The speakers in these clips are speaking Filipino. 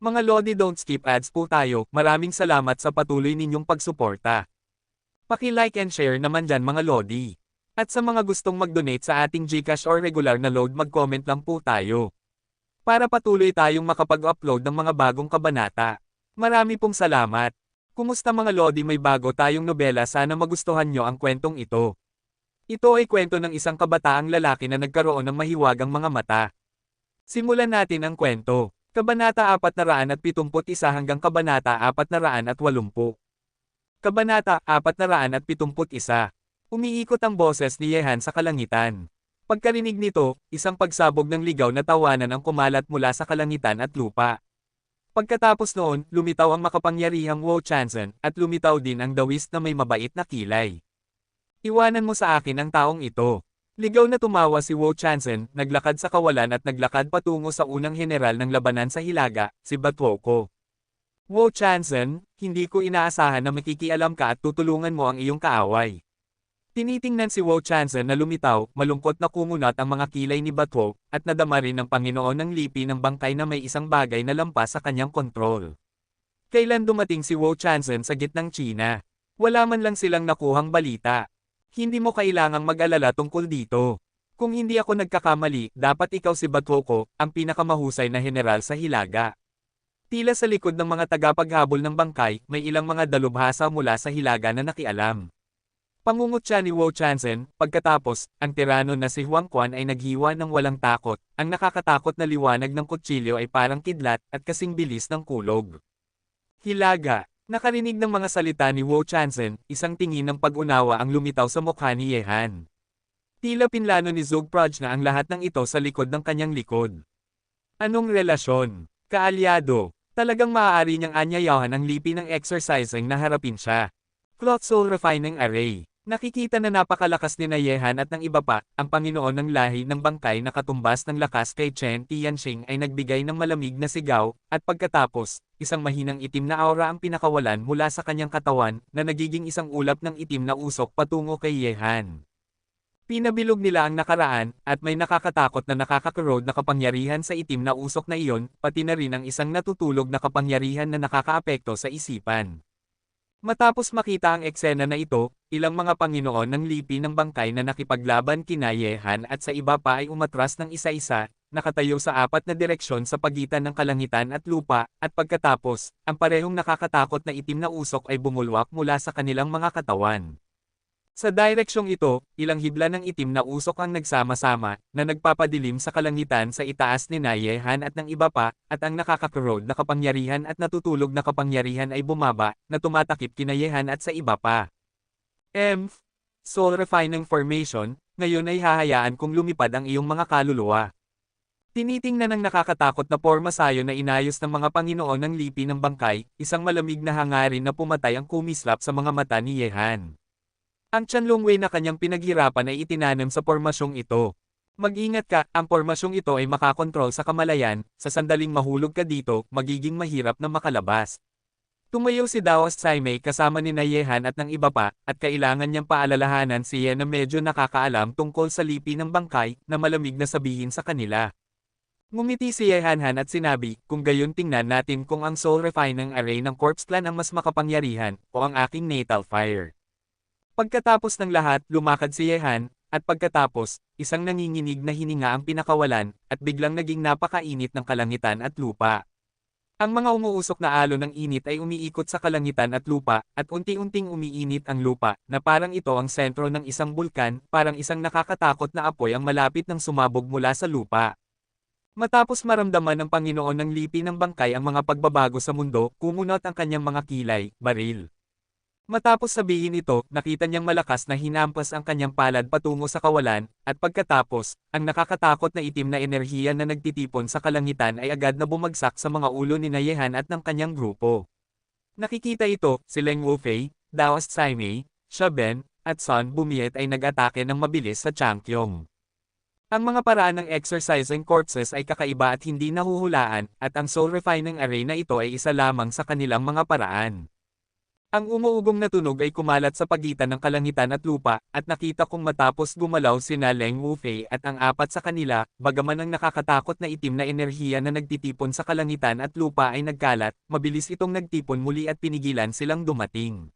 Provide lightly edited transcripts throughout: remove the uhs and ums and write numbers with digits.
Mga Lodi, don't skip ads po tayo. Maraming salamat sa patuloy ninyong pagsuporta. Paki-like and share naman dyan mga Lodi. At sa mga gustong mag-donate sa ating GCash or regular na load, mag-comment lang po tayo. Para patuloy tayong makapag-upload ng mga bagong kabanata. Marami pong salamat. Kumusta mga Lodi, may bago tayong nobela, sana magustuhan nyo ang kwentong ito. Ito ay kwento ng isang kabataang lalaki na nagkaroon ng mahiwagang mga mata. Simulan natin ang kwento. Kabanata 471 hanggang Kabanata 480. Kabanata 471. Umiikot ang boses ni Yehan sa kalangitan. Pagkarinig nito, isang pagsabog ng ligaw na tawanan ang kumalat mula sa kalangitan at lupa. Pagkatapos noon, lumitaw ang makapangyarihang Wu Chanzen, at lumitaw din ang dawis na may mabait na kilay. Iwanan mo sa akin ang taong ito. Ligaw na tumawa si Wu Chanzen, naglakad sa kawalan at naglakad patungo sa unang general ng labanan sa Hilaga, si Batwoko. Wu Chanzen, hindi ko inaasahan na makikialam ka at tutulungan mo ang iyong kaaway. Tinitingnan si Wu Chanzen na lumitaw, malungkot na kumunat ang mga kilay ni Batwo, at nadama rin ng Panginoon ng lipi ng bangkay na may isang bagay na lampas sa kanyang kontrol. Kailan dumating si Wu Chanzen sa gitnang China? Wala man lang silang nakuhang balita. Hindi mo kailangang mag-alala tungkol dito. Kung hindi ako nagkakamali, dapat ikaw si Batwoko, ang pinakamahusay na general sa Hilaga. Tila sa likod ng mga tagapaghabol ng bangkay, may ilang mga dalubhasa mula sa Hilaga na nakialam. Pangungot siya ni Wu Chanzen, pagkatapos, ang tirano na si Huang Quan ay naghiwa ng walang takot. Ang nakakatakot na liwanag ng kutsilyo ay parang kidlat at kasing bilis ng kulog. Hilaga. Nakarinig ng mga salita ni Wu Chanzen, isang tingin ng pag-unawa ang lumitaw sa mukha ni Yehan. Tila pinlano ni Zhou Praj na ang lahat ng ito sa likod ng kanyang likod. Anong relasyon? Kaalyado. Talagang maaari niyang anyayahan ang lipi ng exercising na harapin siya. Cloth Soul Refining Array. Nakikita na napakalakas ni na Yehan at ng iba pa, ang Panginoon ng lahi ng bangkay na katumbas ng lakas kay Chen Tianxing ay nagbigay ng malamig na sigaw, at pagkatapos, isang mahinang itim na aura ang pinakawalan mula sa kanyang katawan, na nagiging isang ulap ng itim na usok patungo kay Yehan. Pinabilog nila ang nakaraan, at may nakakatakot na nakakakorod na kapangyarihan sa itim na usok na iyon, pati na rin ang isang natutulog na kapangyarihan na nakakaapekto sa isipan. Matapos makita ang eksena na ito, ilang mga Panginoon ng lipi ng bangkay na nakipaglaban kina Yehan at sa iba pa ay umatras ng isa-isa, nakatayo sa apat na direksyon sa pagitan ng kalangitan at lupa, at pagkatapos, ang parehong nakakatakot na itim na usok ay bumulwak mula sa kanilang mga katawan. Sa direksyong ito, ilang hibla ng itim na usok ang nagsama-sama, na nagpapadilim sa kalangitan sa itaas ni Yehan at ng iba pa, at ang nakakakorod na kapangyarihan at natutulog na kapangyarihan ay bumaba, na tumatakip kina Yehan at sa iba pa. Soul Refining Formation, ngayon ay hahayaan kong lumipad ang iyong mga kaluluwa. Tinitingnan ng nakakatakot na porma sayo na inayos ng mga Panginoon ng lipi ng bangkay, isang malamig na hangarin na pumatay ang kumislap sa mga mata ni Yehan. Ang Tianlongwei na kanyang pinaghirapan ay itinanam sa pormasyong ito. Mag-ingat ka, ang pormasyong ito ay makakontrol sa kamalayan, sa sandaling mahulog ka dito, magiging mahirap na makalabas. Tumayo si Daos Saimei kasama ni Yehan at ng iba pa, at kailangan niyang paalalahanan si Yen na medyo nakakaalam tungkol sa lipi ng bangkay, na malamig na sabihin sa kanila. Ngumiti si Yehan at sinabi, kung gayon tingnan natin kung ang Soul Refining Array ng Corpse Clan ang mas makapangyarihan, o ang aking Natal Fire. Pagkatapos ng lahat, lumakad si Yehan, at pagkatapos, isang nanginginig na hininga ang pinakawalan, at biglang naging napakainit ng kalangitan at lupa. Ang mga umuusok na alon ng init ay umiikot sa kalangitan at lupa, at unti-unting umiinit ang lupa, na parang ito ang sentro ng isang bulkan, parang isang nakakatakot na apoy ang malapit ng sumabog mula sa lupa. Matapos maramdaman ng Panginoon ng lipi ng bangkay ang mga pagbabago sa mundo, kumunot ang kanyang mga kilay, baril. Matapos sabihin ito, nakita niyang malakas na hinampas ang kanyang palad patungo sa kawalan, at pagkatapos, ang nakakatakot na itim na enerhiya na nagtitipon sa kalangitan ay agad na bumagsak sa mga ulo ni Yehan at ng kanyang grupo. Nakikita ito, si Leng Wufei, Daos Saimei, Shaben, at Sun Bumiet ay nag-atake ng mabilis sa Changkyong. Ang mga paraan ng exercising corpses ay kakaiba at hindi nahuhulaan, at ang Soul Refining Array na ito ay isa lamang sa kanilang mga paraan. Ang umuugong na tunog ay kumalat sa pagitan ng kalangitan at lupa, at nakita kong matapos gumalaw sina Leng Wufei at ang apat sa kanila, bagaman ang nakakatakot na itim na enerhiya na nagtitipon sa kalangitan at lupa ay nagkalat, mabilis itong nagtipon muli at pinigilan silang dumating.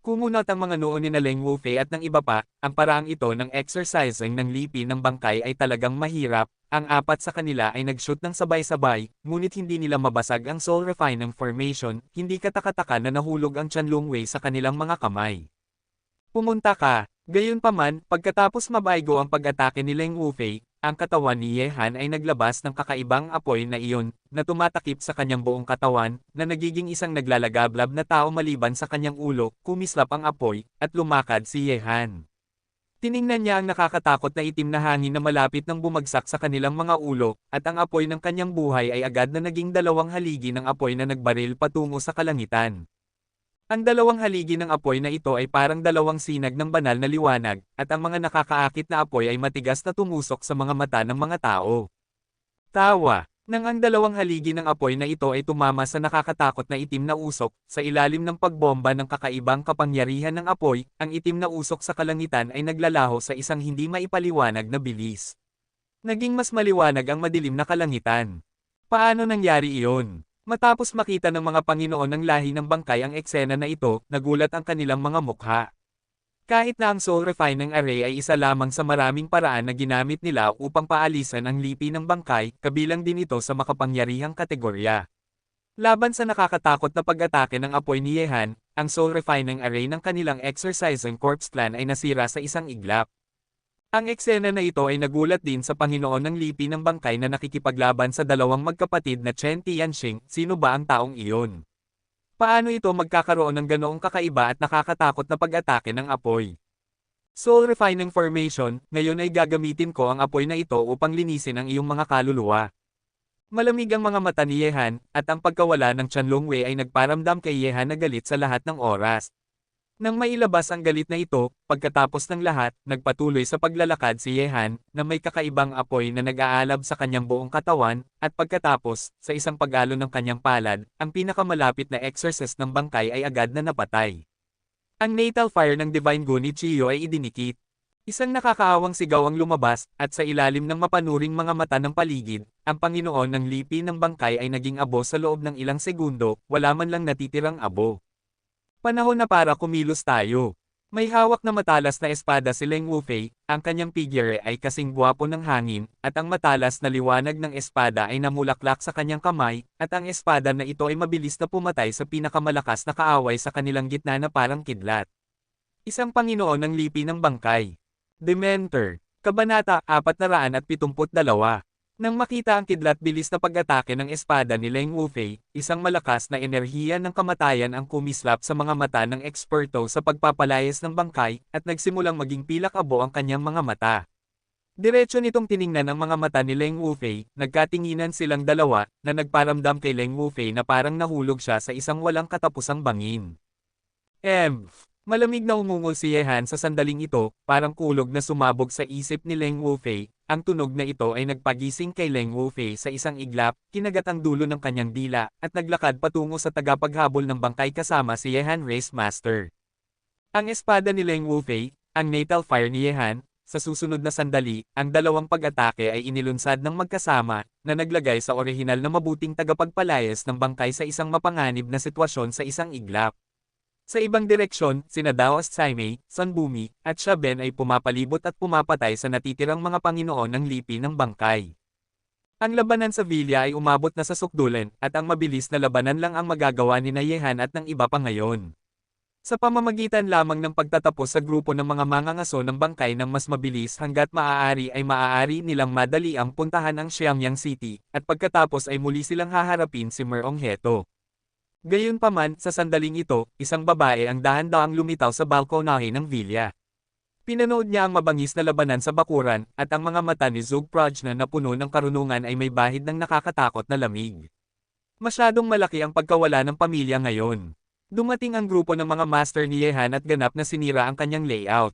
Kumunot ang mga noo ni na Leng Wufei at ng iba pa, ang paraang ito ng exercising ng lipi ng bangkay ay talagang mahirap. Ang apat sa kanila ay nag-shoot ng sabay-sabay, ngunit hindi nila mabasag ang soul refining formation, hindi katakataka na nahulog ang Chanlongwei sa kanilang mga kamay. Pumunta ka, gayunpaman, pagkatapos mabaigo ang pag-atake ni Leng Wufei, ang katawan ni Ye Han ay naglabas ng kakaibang apoy na iyon, na tumatakip sa kanyang buong katawan, na nagiging isang naglalagablab na tao maliban sa kanyang ulo, kumislap ang apoy, at lumakad si Ye Han. Tiningnan niya ang nakakatakot na itim na hangin na malapit nang bumagsak sa kanilang mga ulo, at ang apoy ng kanyang buhay ay agad na naging dalawang haligi ng apoy na nagbaril patungo sa kalangitan. Ang dalawang haligi ng apoy na ito ay parang dalawang sinag ng banal na liwanag, at ang mga nakakaakit na apoy ay matigas na tumusok sa mga mata ng mga tao. Tawa. Nang ang dalawang haligi ng apoy na ito ay tumama sa nakakatakot na itim na usok, sa ilalim ng pagbomba ng kakaibang kapangyarihan ng apoy, ang itim na usok sa kalangitan ay naglalaho sa isang hindi maipaliwanag na bilis. Naging mas maliwanag ang madilim na kalangitan. Paano nangyari iyon? Matapos makita ng mga Panginoon ng lahi ng bangkay ang eksena na ito, nagulat ang kanilang mga mukha. Kahit na ang soul refining array ay isa lamang sa maraming paraan na ginamit nila upang paalisan ang lipi ng bangkay, kabilang din ito sa makapangyarihang kategorya. Laban sa nakakatakot na pag-atake ng apoy ni Ye Han, ang soul refining array ng kanilang exercising corpse clan ay nasira sa isang iglap. Ang eksena na ito ay nagulat din sa Panginoon ng lipi ng bangkay na nakikipaglaban sa dalawang magkapatid na Chen Tianxing, sino ba ang taong iyon? Paano ito magkakaroon ng ganoong kakaiba at nakakatakot na pag-atake ng apoy? Soul Refining Formation, ngayon ay gagamitin ko ang apoy na ito upang linisin ang iyong mga kaluluwa. Malamig ang mga mata ni Ye Han, at ang pagkawala ng Chanlongwei ay nagparamdam kay Ye Han na galit sa lahat ng oras. Nang mailabas ang galit na ito, pagkatapos ng lahat, nagpatuloy sa paglalakad si Ye Han, na may kakaibang apoy na nag-aalab sa kanyang buong katawan, at pagkatapos, sa isang pag-alon ng kanyang palad, ang pinakamalapit na exorcist ng bangkay ay agad na napatay. Ang natal fire ng Divine Gun ni Chiyo ay idinikit. Isang nakakaawang sigaw ang lumabas, at sa ilalim ng mapanuring mga mata ng paligid, ang Panginoon ng lipi ng bangkay ay naging abo sa loob ng ilang segundo, wala man lang natitirang abo. Panahon na para kumilos tayo. May hawak na matalas na espada si Leng Wufei, ang kanyang figure ay kasing gwapo ng hangin, at ang matalas na liwanag ng espada ay namulaklak sa kanyang kamay, at ang espada na ito ay mabilis na pumatay sa pinakamalakas na kaaway sa kanilang gitna na parang kidlat. Isang Panginoon ng lipi ng bangkay. Dementor. Kabanata 472. Nang makita ang kidlat bilis na pag-atake ng espada ni Leng Wufei, isang malakas na enerhiya ng kamatayan ang kumislap sa mga mata ng eksperto sa pagpapalayas ng bangkay, at nagsimulang maging pilak-abo ang kanyang mga mata. Diretso nitong tiningnan ang mga mata ni Leng Wufei, nagkatinginan silang dalawa, na nagparamdam kay Leng Wufei na parang nahulog siya sa isang walang katapusang bangin. Malamig na umungol si Ye Han sa sandaling ito, parang kulog na sumabog sa isip ni Leng Wufei. Ang tunog na ito ay nagpagising kay Leng Wufei sa isang iglap, kinagat ang dulo ng kanyang dila, at naglakad patungo sa tagapaghabol ng bangkay kasama si Ye Han Race Master. Ang espada ni Leng Wufei, ang natal fire ni Ye Han, sa susunod na sandali, ang dalawang pag-atake ay inilunsad ng magkasama, na naglagay sa orihinal na mabuting tagapagpalayas ng bangkay sa isang mapanganib na sitwasyon sa isang iglap. Sa ibang direksyon, sina Daos Tsaimei, Sun Bumi, at Xia Ben ay pumapalibot at pumapatay sa natitirang mga Panginoon ng lipi ng bangkay. Ang labanan sa Villa ay umabot na sa sukdulan, at ang mabilis na labanan lang ang magagawa ni Ye Han at ng iba pa ngayon. Sa pamamagitan lamang ng pagtatapos sa grupo ng mga mangangaso ng bangkay ng mas mabilis hanggat maaari ay maaari nilang madali ang puntahan ang Xiangyang City, at pagkatapos ay muli silang haharapin si Merong Heto. Gayunpaman, sa sandaling ito, isang babae ang dahan-daang lumitaw sa balkonahe ng Villa. Pinanood niya ang mabangis na labanan sa bakuran, at ang mga mata ni Zug Prajna na puno ng karunungan ay may bahid ng nakakatakot na lamig. Masyadong malaki ang pagkawala ng pamilya ngayon. Dumating ang grupo ng mga master ni Ye Han at ganap na sinira ang kanyang layout.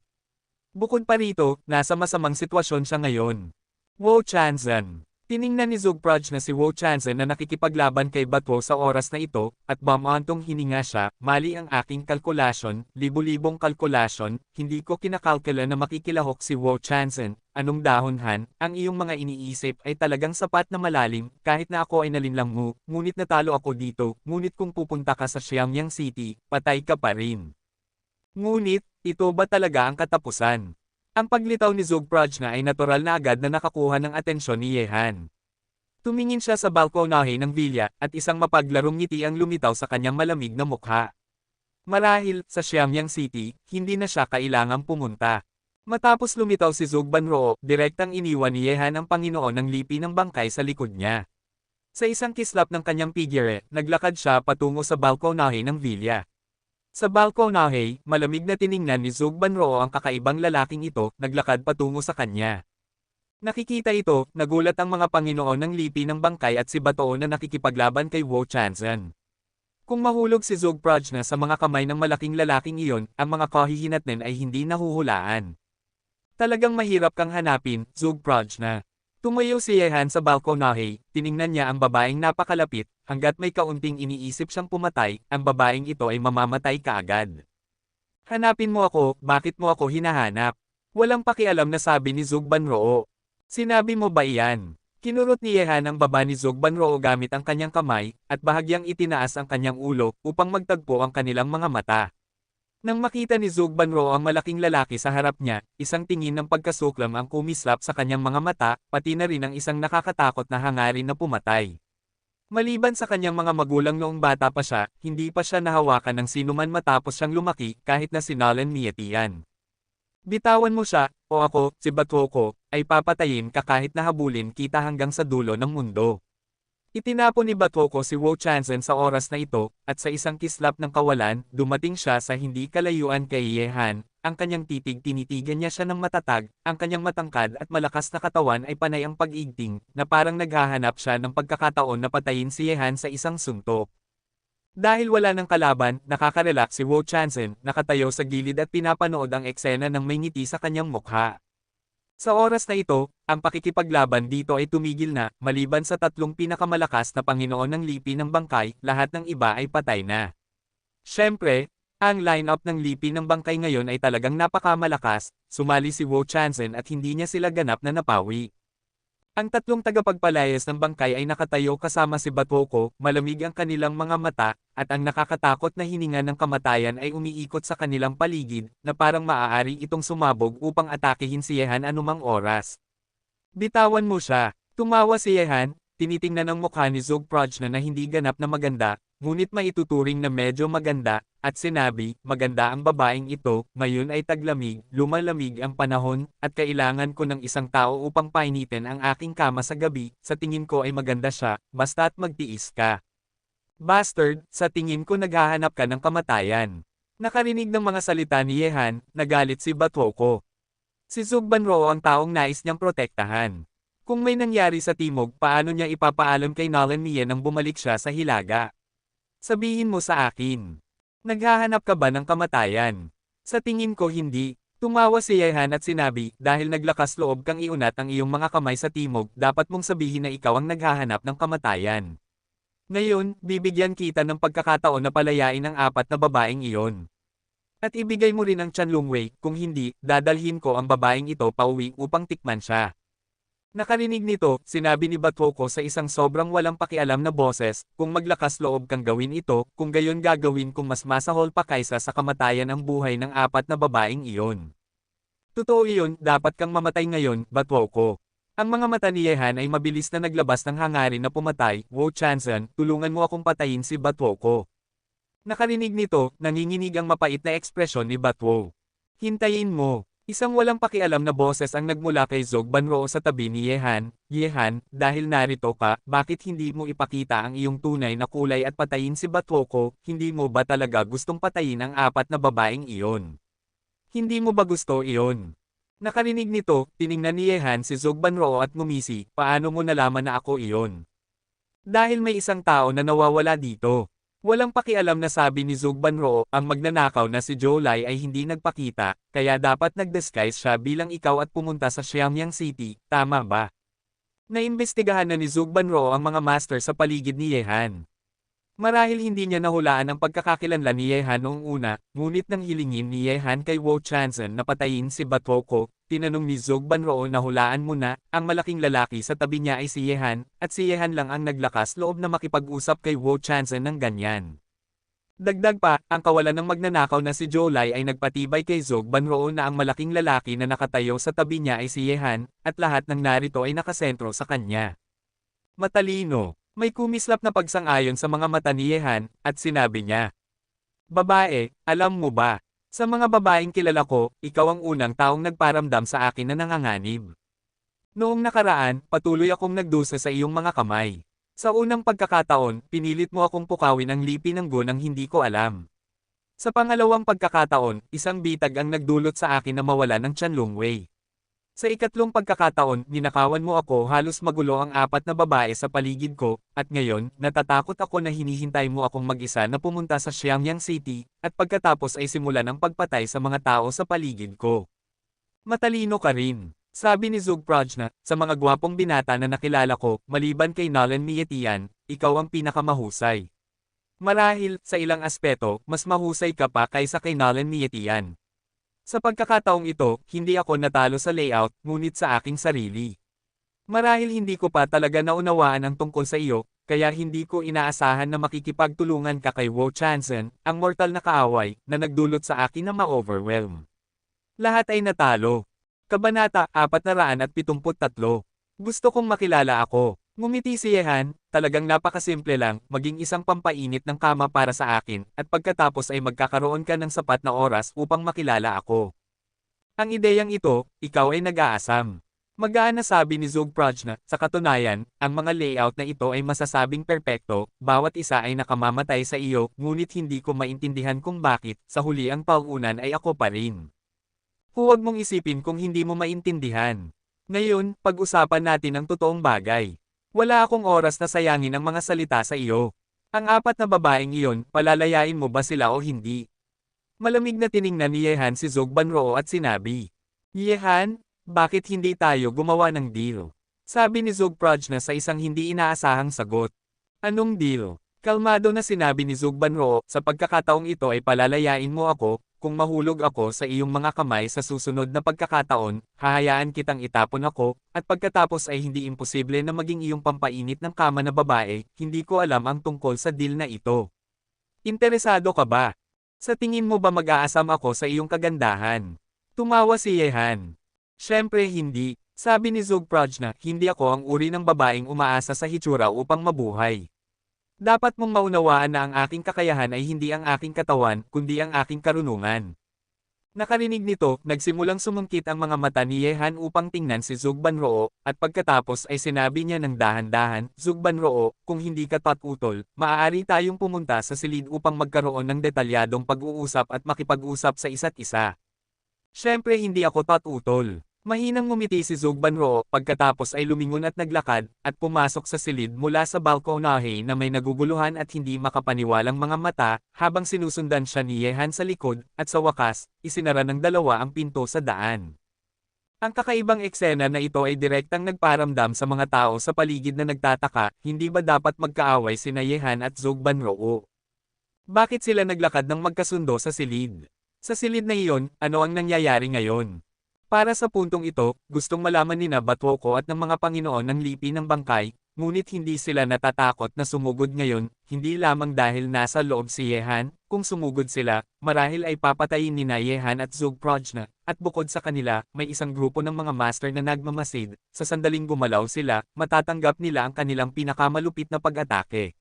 Bukod pa rito, nasa masamang sitwasyon siya ngayon. Wu Chanzan. Tiningnan ni Zugpraj na si Wu Chanzen na nakikipaglaban kay Batwo sa oras na ito, at bumantong hininga siya, mali ang aking kalkulasyon, libu-libong kalkulasyon, hindi ko kinakalkula na makikilahok si Wu Chanzen, anong dahonhan, ang iyong mga iniisip ay talagang sapat na malalim, kahit na ako ay nalinlang mo, ngunit natalo ako dito, ngunit kung pupunta ka sa Xiangyang City, patay ka pa rin. Ngunit, ito ba talaga ang katapusan? Ang paglitaw ni Zugpraj na ay natural na agad na nakakuha ng atensyon ni Yehan. Tumingin siya sa balkonahe ng villa, at isang mapaglarong ngiti ang lumitaw sa kanyang malamig na mukha. Marahil, sa Xiangyang City, hindi na siya kailangang pumunta. Matapos lumitaw si Zugbanroo, direktang iniwan ni Yehan ang Panginoon ng lipi ng bangkay sa likod niya. Sa isang kislap ng kanyang figure, naglakad siya patungo sa balkonahe ng villa. Sa balkonahe, malamig na tiningnan ni Zugbanroo ang kakaibang lalaking ito, naglakad patungo sa kanya. Nakikita ito, nagulat ang mga Panginoon ng lipi ng bangkay at si Batoo na nakikipaglaban kay Wu Chanzen. Kung mahulog si Zugpraj na sa mga kamay ng malaking lalaking iyon, ang mga kahihinatnen ay hindi nahuhulaan. Talagang mahirap kang hanapin, Zugpraj na. Tumayo si Yehan sa balkonahe, tiningnan niya ang babaeng napakalapit, hanggat may kaunting iniisip siyang pumatay, ang babaeng ito ay mamamatay kaagad. Hanapin mo ako, bakit mo ako hinahanap? Walang pakialam na sabi ni Zugbanroo. Sinabi mo ba iyan? Kinurot ni Yehan ang baba ni Zugbanroo gamit ang kanyang kamay, at bahagyang itinaas ang kanyang ulo, upang magtagpo ang kanilang mga mata. Nang makita ni Zugbanroo ang malaking lalaki sa harap niya, isang tingin ng pagkasuklam ang kumislap sa kanyang mga mata, pati na rin ang isang nakakatakot na hangarin na pumatay. Maliban sa kanyang mga magulang noong bata pa siya, hindi pa siya nahawakan ng sinuman matapos siyang lumaki kahit na sinalan niya tiyan. Bitawan mo siya, o ako, si Batoko, ay papatayin ka kahit nahabulin kita hanggang sa dulo ng mundo. Itinapon ni Batoko si Wu Chanzen sa oras na ito, at sa isang kislap ng kawalan, dumating siya sa hindi kalayuan kay Yehan, ang kanyang titig tinitigan niya siya ng matatag, ang kanyang matangkad at malakas na katawan ay panay ang pag-igting, na parang naghahanap siya ng pagkakataon na patayin si Yehan sa isang suntok. Dahil wala ng kalaban, nakaka-relax si Wu Chanzen, nakatayo sa gilid at pinapanood ang eksena ng may ngiti sa kanyang mukha. Sa oras na ito, ang pakikipaglaban dito ay tumigil na, maliban sa tatlong pinakamalakas na Panginoon ng lipi ng bangkay, lahat ng iba ay patay na. Siyempre, ang line-up ng lipi ng bangkay ngayon ay talagang napakamalakas, sumali si Wu Chanzen at hindi niya sila ganap na napawi. Ang tatlong tagapagpalayas ng bangkay ay nakatayo kasama si Batoko, malamig ang kanilang mga mata, at ang nakakatakot na hininga ng kamatayan ay umiikot sa kanilang paligid, na parang maaari itong sumabog upang atakehin si Yehan anumang oras. Bitawan mo siya. Tumawa si Yehan, tinitingnan ang mukha ni Zugpraj na hindi ganap na maganda, ngunit maituturing na medyo maganda, at sinabi, maganda ang babaeng ito, ngayon ay taglamig, lumalamig ang panahon, at kailangan ko ng isang tao upang painitin ang aking kama sa gabi, sa tingin ko ay maganda siya, basta't magtiis ka. Bastard, sa tingin ko naghahanap ka ng kamatayan. Nakarinig ng mga salita ni Yehan, nagalit si Batoko. Si Zugbanroo ang taong nais niyang protektahan. Kung may nangyari sa timog, paano niya ipapaalam kay Nolan Mie nang bumalik siya sa Hilaga? Sabihin mo sa akin. Naghahanap ka ba ng kamatayan? Sa tingin ko hindi. Tumawa si Yehan at sinabi, dahil naglakas loob kang iunat ang iyong mga kamay sa timog, dapat mong sabihin na ikaw ang naghahanap ng kamatayan. Ngayon, bibigyan kita ng pagkakataon na palayain ang apat na babaeng iyon. At ibigay mo rin ang Chanlungwei, kung hindi, dadalhin ko ang babaeng ito pauwi upang tikman siya. Nakarinig nito, sinabi ni Batoko sa isang sobrang walang pakialam na boses, kung maglakas loob kang gawin ito, kung gayon gagawin kung mas masahol pa kaysa sa kamatayan ang buhay ng apat na babaeng iyon. Totoo iyon, dapat kang mamatay ngayon, Batoko. Ang mga mata ni Yehan ay mabilis na naglabas ng hangarin na pumatay, Wu Chanzen, tulungan mo akong patayin si Batoko. Nakarinig nito, nanginginig ang mapait na ekspresyon ni Batwo. Hintayin mo. Isang walang pakialam na boses ang nagmula kay Zugbanroo sa tabi ni Yehan, Yehan, dahil narito ka, bakit hindi mo ipakita ang iyong tunay na kulay at patayin si Batoko, hindi mo ba talaga gustong patayin ang apat na babaeng iyon? Hindi mo ba gusto iyon? Nakarinig nito, tiningnan ni Yehan si Zugbanroo at ngumisi, paano mo nalaman na ako iyon? Dahil may isang tao na nawawala dito. Walang pakialam na sabi ni Zugbanroo, ang magnanakaw na si Jolai ay hindi nagpakita, kaya dapat nag-disguise siya bilang ikaw at pumunta sa Xiangyang City, tama ba? Naimbestigahan na ni Zhou Banro ang mga master sa paligid ni Yehan. Marahil hindi niya nahulaan ang pagkakakilanlan ni Yehan noong una, ngunit nang hilingin ni Yehan kay Wu Chanzhen na patayin si Batoko, tinanong ni Zhou Banro na hulaan mo na, ang malaking lalaki sa tabi niya ay si Yehan, at si Yehan lang ang naglakas loob na makipag-usap kay Wu Chanzhen ng ganyan. Dagdag pa, ang kawalan ng magnanakaw na si Jolai ay nagpatibay kay Zhou Banro na ang malaking lalaki na nakatayo sa tabi niya ay si Yehan, at lahat ng narito ay nakasentro sa kanya. Matalino. May kumislap na pagsang-ayon sa mga mata ni Yehan, at sinabi niya. Babae, alam mo ba? Sa mga babaeng kilala ko, ikaw ang unang taong nagparamdam sa akin na nanganganib. Noong nakaraan, patuloy akong nagdusa sa iyong mga kamay. Sa unang pagkakataon, pinilit mo akong pukawin ang lipi ng gunang hindi ko alam. Sa pangalawang pagkakataon, isang bitag ang nagdulot sa akin na mawala ng Chanlong Wei. Sa ikatlong pagkakataon, ninakawan mo ako halos magulo ang apat na babae sa paligid ko, at ngayon, natatakot ako na hinihintay mo akong mag-isa na pumunta sa Xiangyang City, at pagkatapos ay simulan ang pagpatay sa mga tao sa paligid ko. Matalino ka rin. Sabi ni Zhou Prajna, sa mga gwapong binata na nakilala ko, maliban kay Nolan Mietian, ikaw ang pinakamahusay. Marahil, sa ilang aspeto, mas mahusay ka pa kaysa kay Nolan Mietian. Sa pagkakataong ito, hindi ako natalo sa layout, ngunit sa aking sarili. Marahil hindi ko pa talaga naunawaan ang tungkol sa iyo, kaya hindi ko inaasahan na makikipagtulungan ka kay Wu Chanzhen, ang mortal na kaaway, na nagdulot sa akin na ma-overwhelm. Lahat ay natalo. Kabanata 473. Gusto kong makilala ako. Ngumiti si Yehan, talagang napakasimple lang, maging isang pampainit ng kama para sa akin, at pagkatapos ay magkakaroon ka ng sapat na oras upang makilala ako. Ang ideyang ito, ikaw ay nag-aasam. Magaan na sabi ni Zhou Prajna, sa katunayan, ang mga layout na ito ay masasabing perpekto, bawat isa ay nakamamatay sa iyo, ngunit hindi ko maintindihan kung bakit, sa huli ang pauunan ay ako pa rin. Huwag mong isipin kung hindi mo maintindihan. Ngayon, pag-usapan natin ang totoong bagay. Wala akong oras na sayangin ang mga salita sa iyo. Ang apat na babaeng iyon, palalayain mo ba sila o hindi? Malamig na tiningnan ni Yehan si Zhou Banro at sinabi. Yehan, bakit hindi tayo gumawa ng deal? Sabi ni Zhou Prajna sa isang hindi inaasahang sagot. Anong deal? Kalmado na sinabi ni Zhou Banro, sa pagkakataong ito ay palalayain mo ako, kung mahulog ako sa iyong mga kamay sa susunod na pagkakataon, hahayaan kitang itapon ako, at pagkatapos ay hindi imposible na maging iyong pampainit ng kama na babae, hindi ko alam ang tungkol sa deal na ito. Interesado ka ba? Sa tingin mo ba mag-aasam ako sa iyong kagandahan? Tumawa si Yehan. Siyempre hindi, sabi ni Zhou Prajna, hindi ako ang uri ng babaeng umaasa sa hitsura upang mabuhay. Dapat mong maunawaan na ang aking kakayahan ay hindi ang aking katawan, kundi ang aking karunungan. Nakarinig nito, nagsimulang sumungkit ang mga mata ni Yehan upang tingnan si Zhou Banro, at pagkatapos ay sinabi niya ng dahan-dahan, Zhou Banro, kung hindi ka tatutol, maaari tayong pumunta sa silid upang magkaroon ng detalyadong pag-uusap at makipag-usap sa isa't isa. Siyempre hindi ako tatutol. Mahinang ngumiti si Zhou Banro, pagkatapos ay lumingon at naglakad, at pumasok sa silid mula sa balkonahe na may naguguluhan at hindi makapaniwalang mga mata, habang sinusundan siya ni Yehan sa likod, at sa wakas, isinara ng dalawa ang pinto sa daan. Ang kakaibang eksena na ito ay direktang nagparamdam sa mga tao sa paligid na nagtataka, hindi ba dapat magkaaway sina Yehan at Zhou Banro? Bakit sila naglakad ng magkasundo sa silid? Sa silid na iyon, ano ang nangyayari ngayon? Para sa puntong ito, gustong malaman ni Batoko at ng mga Panginoon ng lipi ng bangkay, ngunit hindi sila natatakot na sumugod ngayon, hindi lamang dahil nasa loob si Yehan, kung sumugod sila, marahil ay papatayin ni Yehan at Zhou Prajna, at bukod sa kanila, may isang grupo ng mga master na nagmamasid, sa sandaling gumalaw sila, matatanggap nila ang kanilang pinakamalupit na pag-atake.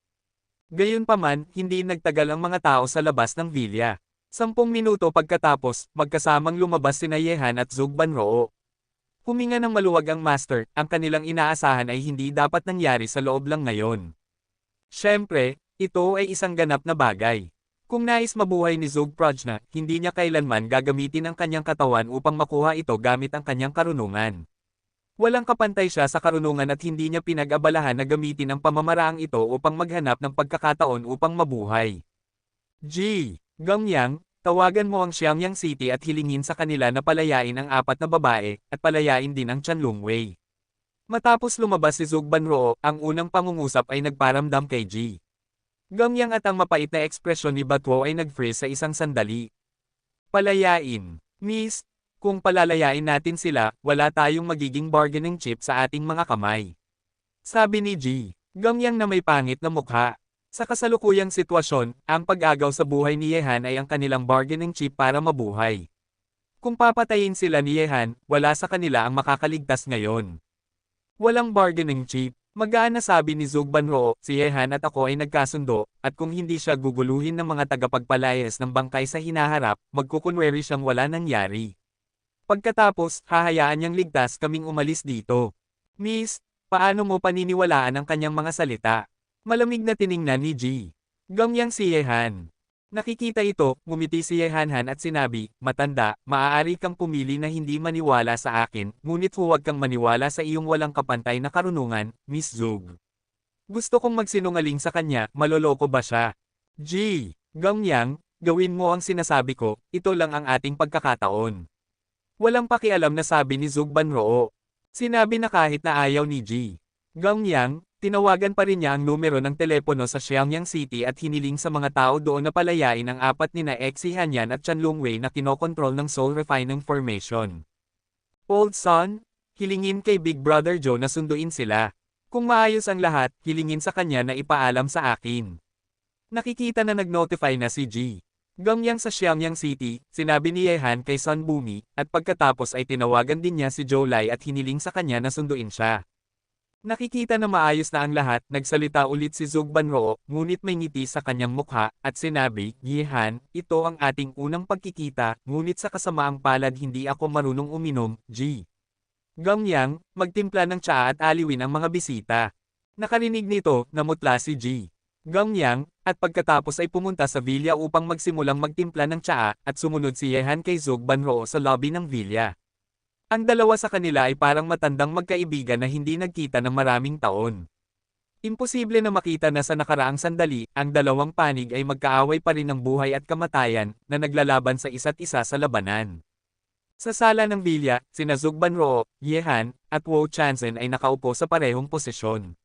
Gayunpaman, hindi nagtagal ang mga tao sa labas ng villa. 10 minuto pagkatapos, magkasamang lumabas sina Yehan at Zhou Banro. Huminga ng maluwag ang master, ang kanilang inaasahan ay hindi dapat nangyari sa loob lang ngayon. Siyempre, ito ay isang ganap na bagay. Kung nais mabuhay ni Zhou Prajna, hindi niya kailanman gagamitin ang kanyang katawan upang makuha ito gamit ang kanyang karunungan. Walang kapantay siya sa karunungan at hindi niya pinag-abalahan na gamitin ang pamamaraang ito upang maghanap ng pagkakataon upang mabuhay. Gangyang, tawagan mo ang Xiangyang City at hilingin sa kanila na palayain ang apat na babae, at palayain din ang Chanlong Wei. Matapos lumabas si Zug Banroo, ang unang pangungusap ay nagparamdam kay G. Gamyang at ang mapait na ekspresyon ni Batwo ay nag-freeze sa isang sandali. Palayain. Miss, kung palalayain natin sila, wala tayong magiging bargaining chip sa ating mga kamay. Sabi ni G. Gamyang na may pangit na mukha. Sa kasalukuyang sitwasyon, ang pag-agaw sa buhay ni Yehan ay ang kanilang bargaining chip para mabuhay. Kung papatayin sila ni Yehan, wala sa kanila ang makakaligtas ngayon. Walang bargaining chip. Magaan na sabi ni Zug Banroo, si Yehan at ako ay nagkasundo, at kung hindi siya guguluhin ng mga tagapagpalayas ng bangkay sa hinaharap, magkukunweri siyang wala nangyari. Pagkatapos, hahayaan niyang ligtas kaming umalis dito. Miss, paano mo paniniwalaan ang kanyang mga salita? Malamig na tiningnan ni G. Gamyang si Yehan. Nakikita ito, ngumiti si Yehanhan at sinabi, matanda, maaari kang pumili na hindi maniwala sa akin, ngunit huwag kang maniwala sa iyong walang kapantay na karunungan, Miss Zug. Gusto kong magsinungaling sa kanya, maloloko ba siya? G. Gamyang, gawin mo ang sinasabi ko, ito lang ang ating pagkakataon. Walang pakialam na sabi ni Zug Banroo. Sinabi na kahit na ayaw ni G. Gamyang, tinawagan pa rin niya ang numero ng telepono sa Xiaoyang City at hiniling sa mga tao doon na palayain ang apat nina Xi Hanyan at Chan Lungwei na kinokontrol ng Soul Refining Formation. Old son, hilingin kay Big Brother Joe na sunduin sila. Kung maayos ang lahat, hilingin sa kanya na ipaalam sa akin. Nakikita na nag-notify na si G. Gamyang sa Xiaoyang City, sinabi ni Yehan kay Sun Bumi, at pagkatapos ay tinawagan din niya si Joe Lai at hiniling sa kanya na sunduin siya. Nakikita na maayos na ang lahat, nagsalita ulit si Zug Banroo, ngunit may ngiti sa kanyang mukha, at sinabi, Yehan, ito ang ating unang pagkikita, ngunit sa kasamaang palad hindi ako marunong uminom, G. Gamyang, magtimpla ng tsaa at aliwin ang mga bisita. Nakarinig nito, namutla si G. Gamyang, at pagkatapos ay pumunta sa villa upang magsimulang magtimpla ng tsaa, at sumunod si Yehan kay Zug Banroo sa lobby ng villa. Ang dalawa sa kanila ay parang matandang magkaibigan na hindi nagkita ng maraming taon. Imposible na makita na sa nakaraang sandali, ang dalawang panig ay magkaaway pa rin ng buhay at kamatayan, na naglalaban sa isa't isa sa labanan. Sa sala ng villa, sina Zug Banroo, Yehan, at Wu Chanzen ay nakaupo sa parehong posisyon.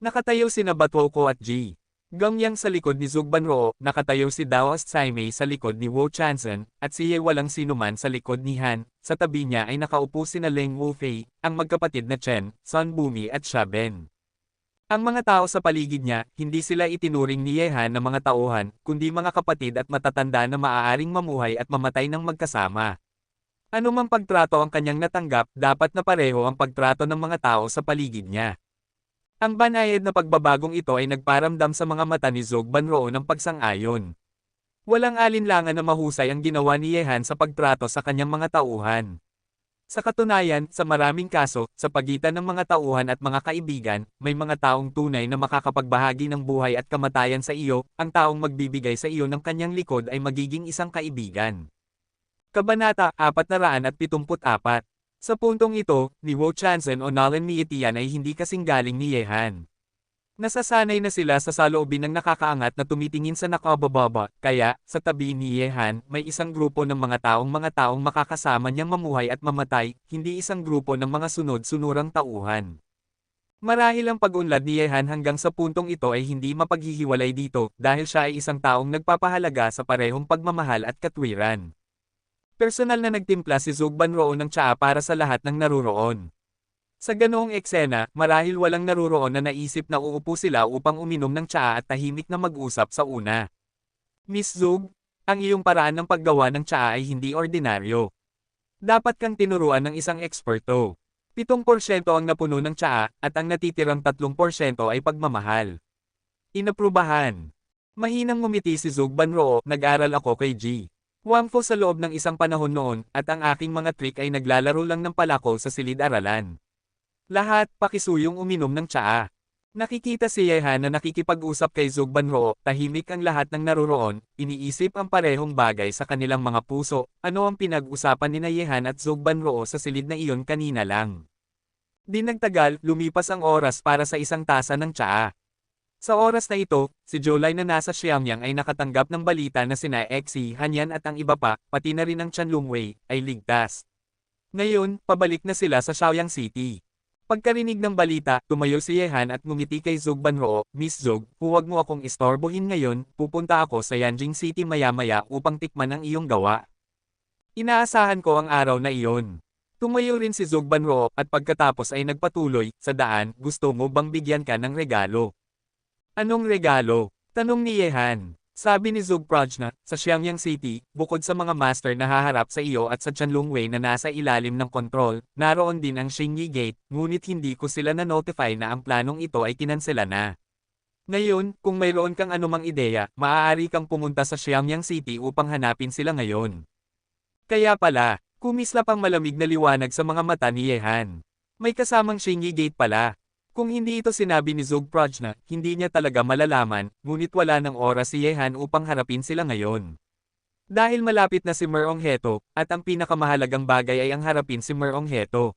Nakatayo sina Batwoko at G. Gamyang sa likod ni Zug Banroo, nakatayo si Daos Tsaimei sa likod ni Wu Chanzen, at si Ye walang sinuman sa likod ni Han. Sa tabi niya ay nakaupo sina Leng Wufei, ang magkapatid na Chen, Sun Bumi at Xia Ben. Ang mga tao sa paligid niya, hindi sila itinuring ni Yehan na mga tauhan, kundi mga kapatid at matatanda na maaaring mamuhay at mamatay ng magkasama. Anumang pagtrato ang kanyang natanggap, dapat na pareho ang pagtrato ng mga tao sa paligid niya. Ang banayad na pagbabagong ito ay nagparamdam sa mga mata ni Zug Banroo ng pagsang-ayon. Walang alinlangan na mahusay ang ginawa ni Yehan sa pagtrato sa kanyang mga tauhan. Sa katunayan, sa maraming kaso, sa pagitan ng mga tauhan at mga kaibigan, may mga taong tunay na makakapagbahagi ng buhay at kamatayan sa iyo, ang taong magbibigay sa iyo ng kanyang likod ay magiging isang kaibigan. Kabanata 474. Sa puntong ito, ni Wu Chanzen o Nalen Miitian ay hindi kasing galing ni Yehan. Nasasanay na sila sa saloobin ng nakakaangat na tumitingin sa nakabababa, kaya, sa tabi ni Yehan, may isang grupo ng mga taong makakasama niyang mamuhay at mamatay, hindi isang grupo ng mga sunod-sunurang tauhan. Marahil ang pag-unlad ni Yehan hanggang sa puntong ito ay hindi mapaghihiwalay dito, dahil siya ay isang taong nagpapahalaga sa parehong pagmamahal at katwiran. Personal na nagtimpla si Zug Banroo ng tsaa para sa lahat ng naruroon. Sa ganoong eksena, marahil walang naruroon na naisip na uupo sila upang uminom ng tsaa at tahimik na mag-usap sa una. Miss Zug, ang iyong paraan ng paggawa ng tsaa ay hindi ordinaryo. Dapat kang tinuruan ng isang eksperto. 7% ang napuno ng tsaa, at ang natitirang 3% ay pagmamahal. Inaprubahan. Mahinang ngumiti si Zug Banroo, nag-aral ako kay G. Wangfo sa loob ng isang panahon noon, at ang aking mga trick ay naglalaro lang ng palako sa silid-aralan. Lahat, pakisuyong uminom ng tsaa. Nakikita si Yehan na nakikipag-usap kay Zug Banroo, tahimik ang lahat ng naruroon, iniisip ang parehong bagay sa kanilang mga puso, ano ang pinag-usapan ni Yehan at Zug Banroo sa silid na iyon kanina lang. Di nagtagal, lumipas ang oras para sa isang tasa ng tsaa. Sa oras na ito, si Jolai na nasa Xiaoyang ay nakatanggap ng balita na sina Xi Hanyan at ang iba pa, pati na rin ang Chan Lungwei, ay ligtas. Ngayon, pabalik na sila sa Xiaoyang City. Pagkarinig ng balita, tumayo si Yehan at ngumiti kay Zug Banroo, Miss Zug, huwag mo akong istorbohin ngayon, pupunta ako sa Yanjing City maya-maya upang tikman ang iyong gawa. Inaasahan ko ang araw na iyon. Tumayo rin si Zug Banroo at pagkatapos ay nagpatuloy, sa daan, gusto mo bang bigyan ka ng regalo? Anong regalo? Tanong ni Yehan. Sabi ni Zug Prajna, sa Xiangyang City, bukod sa mga master na haharap sa iyo at sa Chanlungwei na nasa ilalim ng kontrol, naroon din ang Xingyi Gate, ngunit hindi ko sila na-notify na ang planong ito ay kinansela na. Ngayon, kung mayroon kang anumang ideya, maaari kang pumunta sa Xiangyang City upang hanapin sila ngayon. Kaya pala, kumislap ang malamig na liwanag sa mga mata ni Yehan. May kasamang Xingyi Gate pala. Kung hindi ito sinabi ni Zug Prajna, hindi niya talaga malalaman, ngunit wala ng oras si Yehan upang harapin sila ngayon. Dahil malapit na si Merong Heto, at ang pinakamahalagang bagay ay ang harapin si Merong Heto.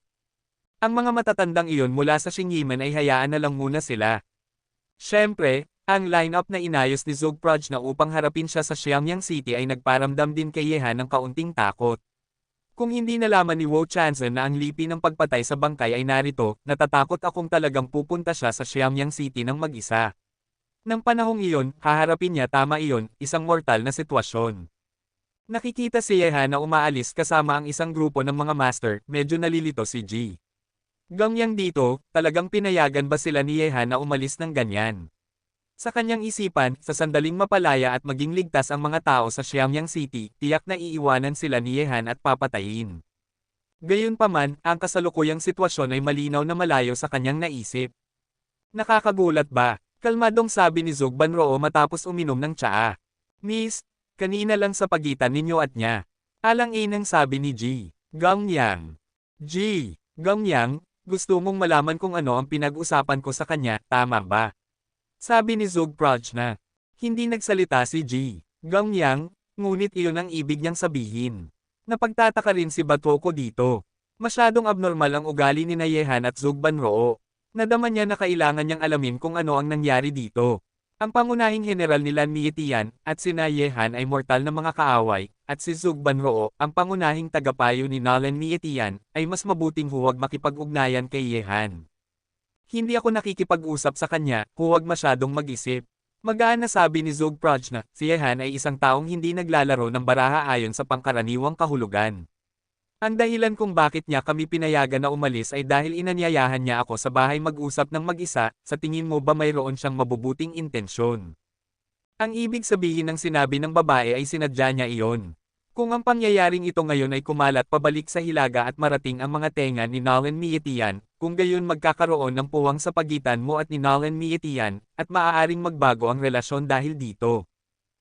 Ang mga matatandang iyon mula sa Xingyiman ay hayaan na lang muna sila. Siyempre, ang lineup na inayos ni Zug Prajna upang harapin siya sa Xiangyang City ay nagparamdam din kay Yehan ng kaunting takot. Kung hindi nalaman ni Wu Chanzhen na ang lipi ng pagpatay sa bangkay ay narito, natatakot akong talagang pupunta siya sa Xiangyang City ng mag-isa. Nang panahong iyon, haharapin niya tama iyon, isang mortal na sitwasyon. Nakikita si Yehan na umaalis kasama ang isang grupo ng mga master, medyo nalilito si Ji. Gangyang dito, talagang pinayagan ba sila ni Yehan na umalis ng ganyan? Sa kanyang isipan, sa sandaling mapalaya at maging ligtas ang mga tao sa Xiangyang City, tiyak na iiwanan sila ni Yehan at papatayin. Gayunpaman, ang kasalukuyang sitwasyon ay malinaw na malayo sa kanyang naisip. Nakakagulat ba? Kalmadong sabi ni Zug Banroo matapos uminom ng tsaa. Miss, kanina lang sa pagitan ninyo at niya. Alang-inang sabi ni Ji. Gangyang. Ji, Gangyang, gusto mong malaman kung ano ang pinag-usapan ko sa kanya, tama ba? Sabi ni Zug Prajna. Hindi nagsalita si Ji. Gangyang, ngunit iyon ang ibig niyang sabihin. Napagtataka rin si Batoko dito. Masyadong abnormal ang ugali ni Yehan at Zug Banroo. Nadama niya na kailangan niyang alamin kung ano ang nangyari dito. Ang pangunahing general ni Lan Mietian at si Yehan ay mortal na mga kaaway, at si Zug Banroo, ang pangunahing tagapayo ni Lan Mietian, ay mas mabuting huwag makipag-ugnayan kay Yehan. Hindi ako nakikipag-usap sa kanya, huwag masyadong mag-isip. Magaan na sabi ni Zug Prajna, si Yehan ay isang taong hindi naglalaro ng baraha ayon sa pangkaraniwang kahulugan. Ang dahilan kung bakit niya kami pinayagan na umalis ay dahil inanyayahan niya ako sa bahay mag-usap ng mag-isa, sa tingin mo ba mayroon siyang mabubuting intensyon? Ang ibig sabihin ng sinabi ng babae ay sinadya niya iyon. Kung ang pangyayaring ito ngayon ay kumalat pabalik sa hilaga at marating ang mga tenga ni Lan Mietian, kung gayon magkakaroon ng puwang sa pagitan mo at ni Lan Mietian, at maaaring magbago ang relasyon dahil dito.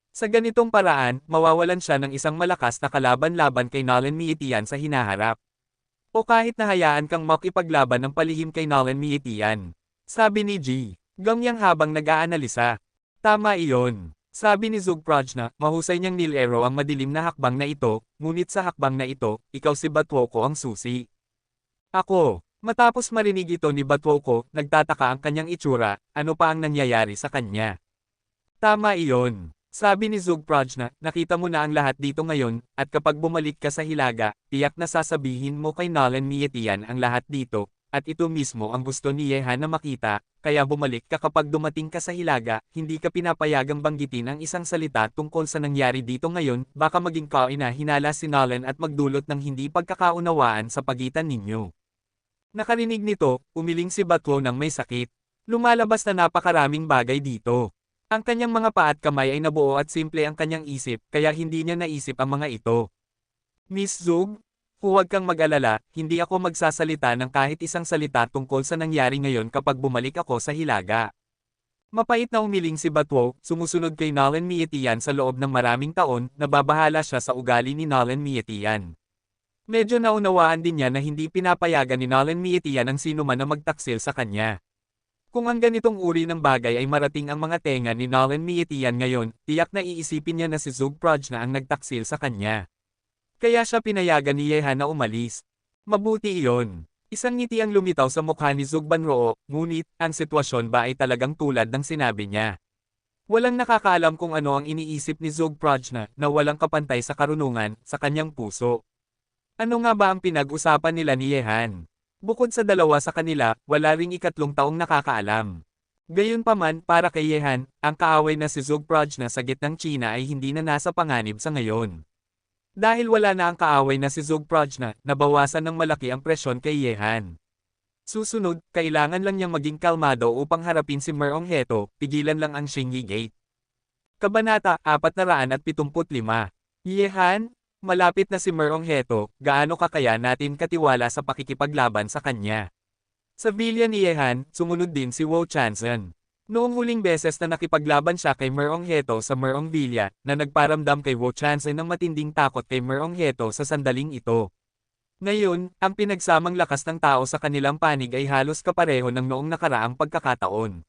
Sa ganitong paraan, mawawalan siya ng isang malakas na kalaban-laban kay Lan Mietian sa hinaharap. O kahit nahayaan kang makipaglaban ng palihim kay Lan Mietian. Sabi ni Ji. Gangyang habang nag-aanalisa. Tama iyon. Sabi ni Zug Prajna, mahusay niyang nilero ang madilim na hakbang na ito, ngunit sa hakbang na ito, ikaw si Batwoko ang susi. Ako. Matapos marinig ito ni Batwoko, nagtataka ang kanyang itsura, ano pa ang nangyayari sa kanya. Tama iyon. Sabi ni Zug Prajna, nakita mo na ang lahat dito ngayon, at kapag bumalik ka sa hilaga, tiyak na sasabihin mo kay Lan Mietian ang lahat dito, at ito mismo ang gusto ni Yehan na makita, kaya bumalik ka kapag dumating ka sa hilaga, hindi ka pinapayagang banggitin ang isang salita tungkol sa nangyari dito ngayon, baka maging kaina-hinala si Lan at magdulot ng hindi pagkakaunawaan sa pagitan ninyo. Nakarinig nito, umiling si Batwo ng may sakit. Lumalabas na napakaraming bagay dito. Ang kanyang mga paa at kamay ay nabuo at simple ang kanyang isip, kaya hindi niya naisip ang mga ito. Miss Zug? Huwag kang mag-alala, hindi ako magsasalita ng kahit isang salita tungkol sa nangyari ngayon kapag bumalik ako sa hilaga. Mapait na umiling si Batwo, sumusunod kay Lan Mietian sa loob ng maraming taon, nababahala siya sa ugali ni Lan Mietian. Medyo naunawaan din niya na hindi pinapayagan ni Lan Mietian ang sino man na magtaksil sa kanya. Kung ang ganitong uri ng bagay ay marating ang mga tenga ni Lan Mietian ngayon, tiyak na iisipin niya na si Zug Prajna ang nagtaksil sa kanya. Kaya siya pinayagan ni Yehan na umalis. Mabuti iyon. Isang ngiti ang lumitaw sa mukha ni Zug Banroo, ngunit, ang sitwasyon ba ay talagang tulad ng sinabi niya? Walang nakakaalam kung ano ang iniisip ni Zug Prajna na walang kapantay sa karunungan, sa kanyang puso. Ano nga ba ang pinag-usapan nila ni Yehan? Bukod sa dalawa sa kanila, wala ring ikatlong taong nakakaalam. Gayunpaman, para kay Yehan, ang kaaway na si Zugprojna sa gitnang China ay hindi na nasa panganib sa ngayon. Dahil wala na ang kaaway na si Zugprojna, nabawasan ng malaki ang presyon kay Yehan. Susunod, kailangan lang niyang maging kalmado upang harapin si Merong Heto, pigilan lang ang Xingyi Gate. Kabanata 475. Yehan, malapit na si Merong Heto, gaano ka kaya natin katiwala sa pakikipaglaban sa kanya? Sa villa ni Yehan, sumunod din si Wu Chanzhen. Noong huling beses na nakipaglaban siya kay Merong Heto sa Merong Villa, na nagparamdam kay Wu Chanzhen ng matinding takot kay Merong Heto sa sandaling ito. Ngayon, ang pinagsamang lakas ng tao sa kanilang panig ay halos kapareho ng noong nakaraang pagkakataon.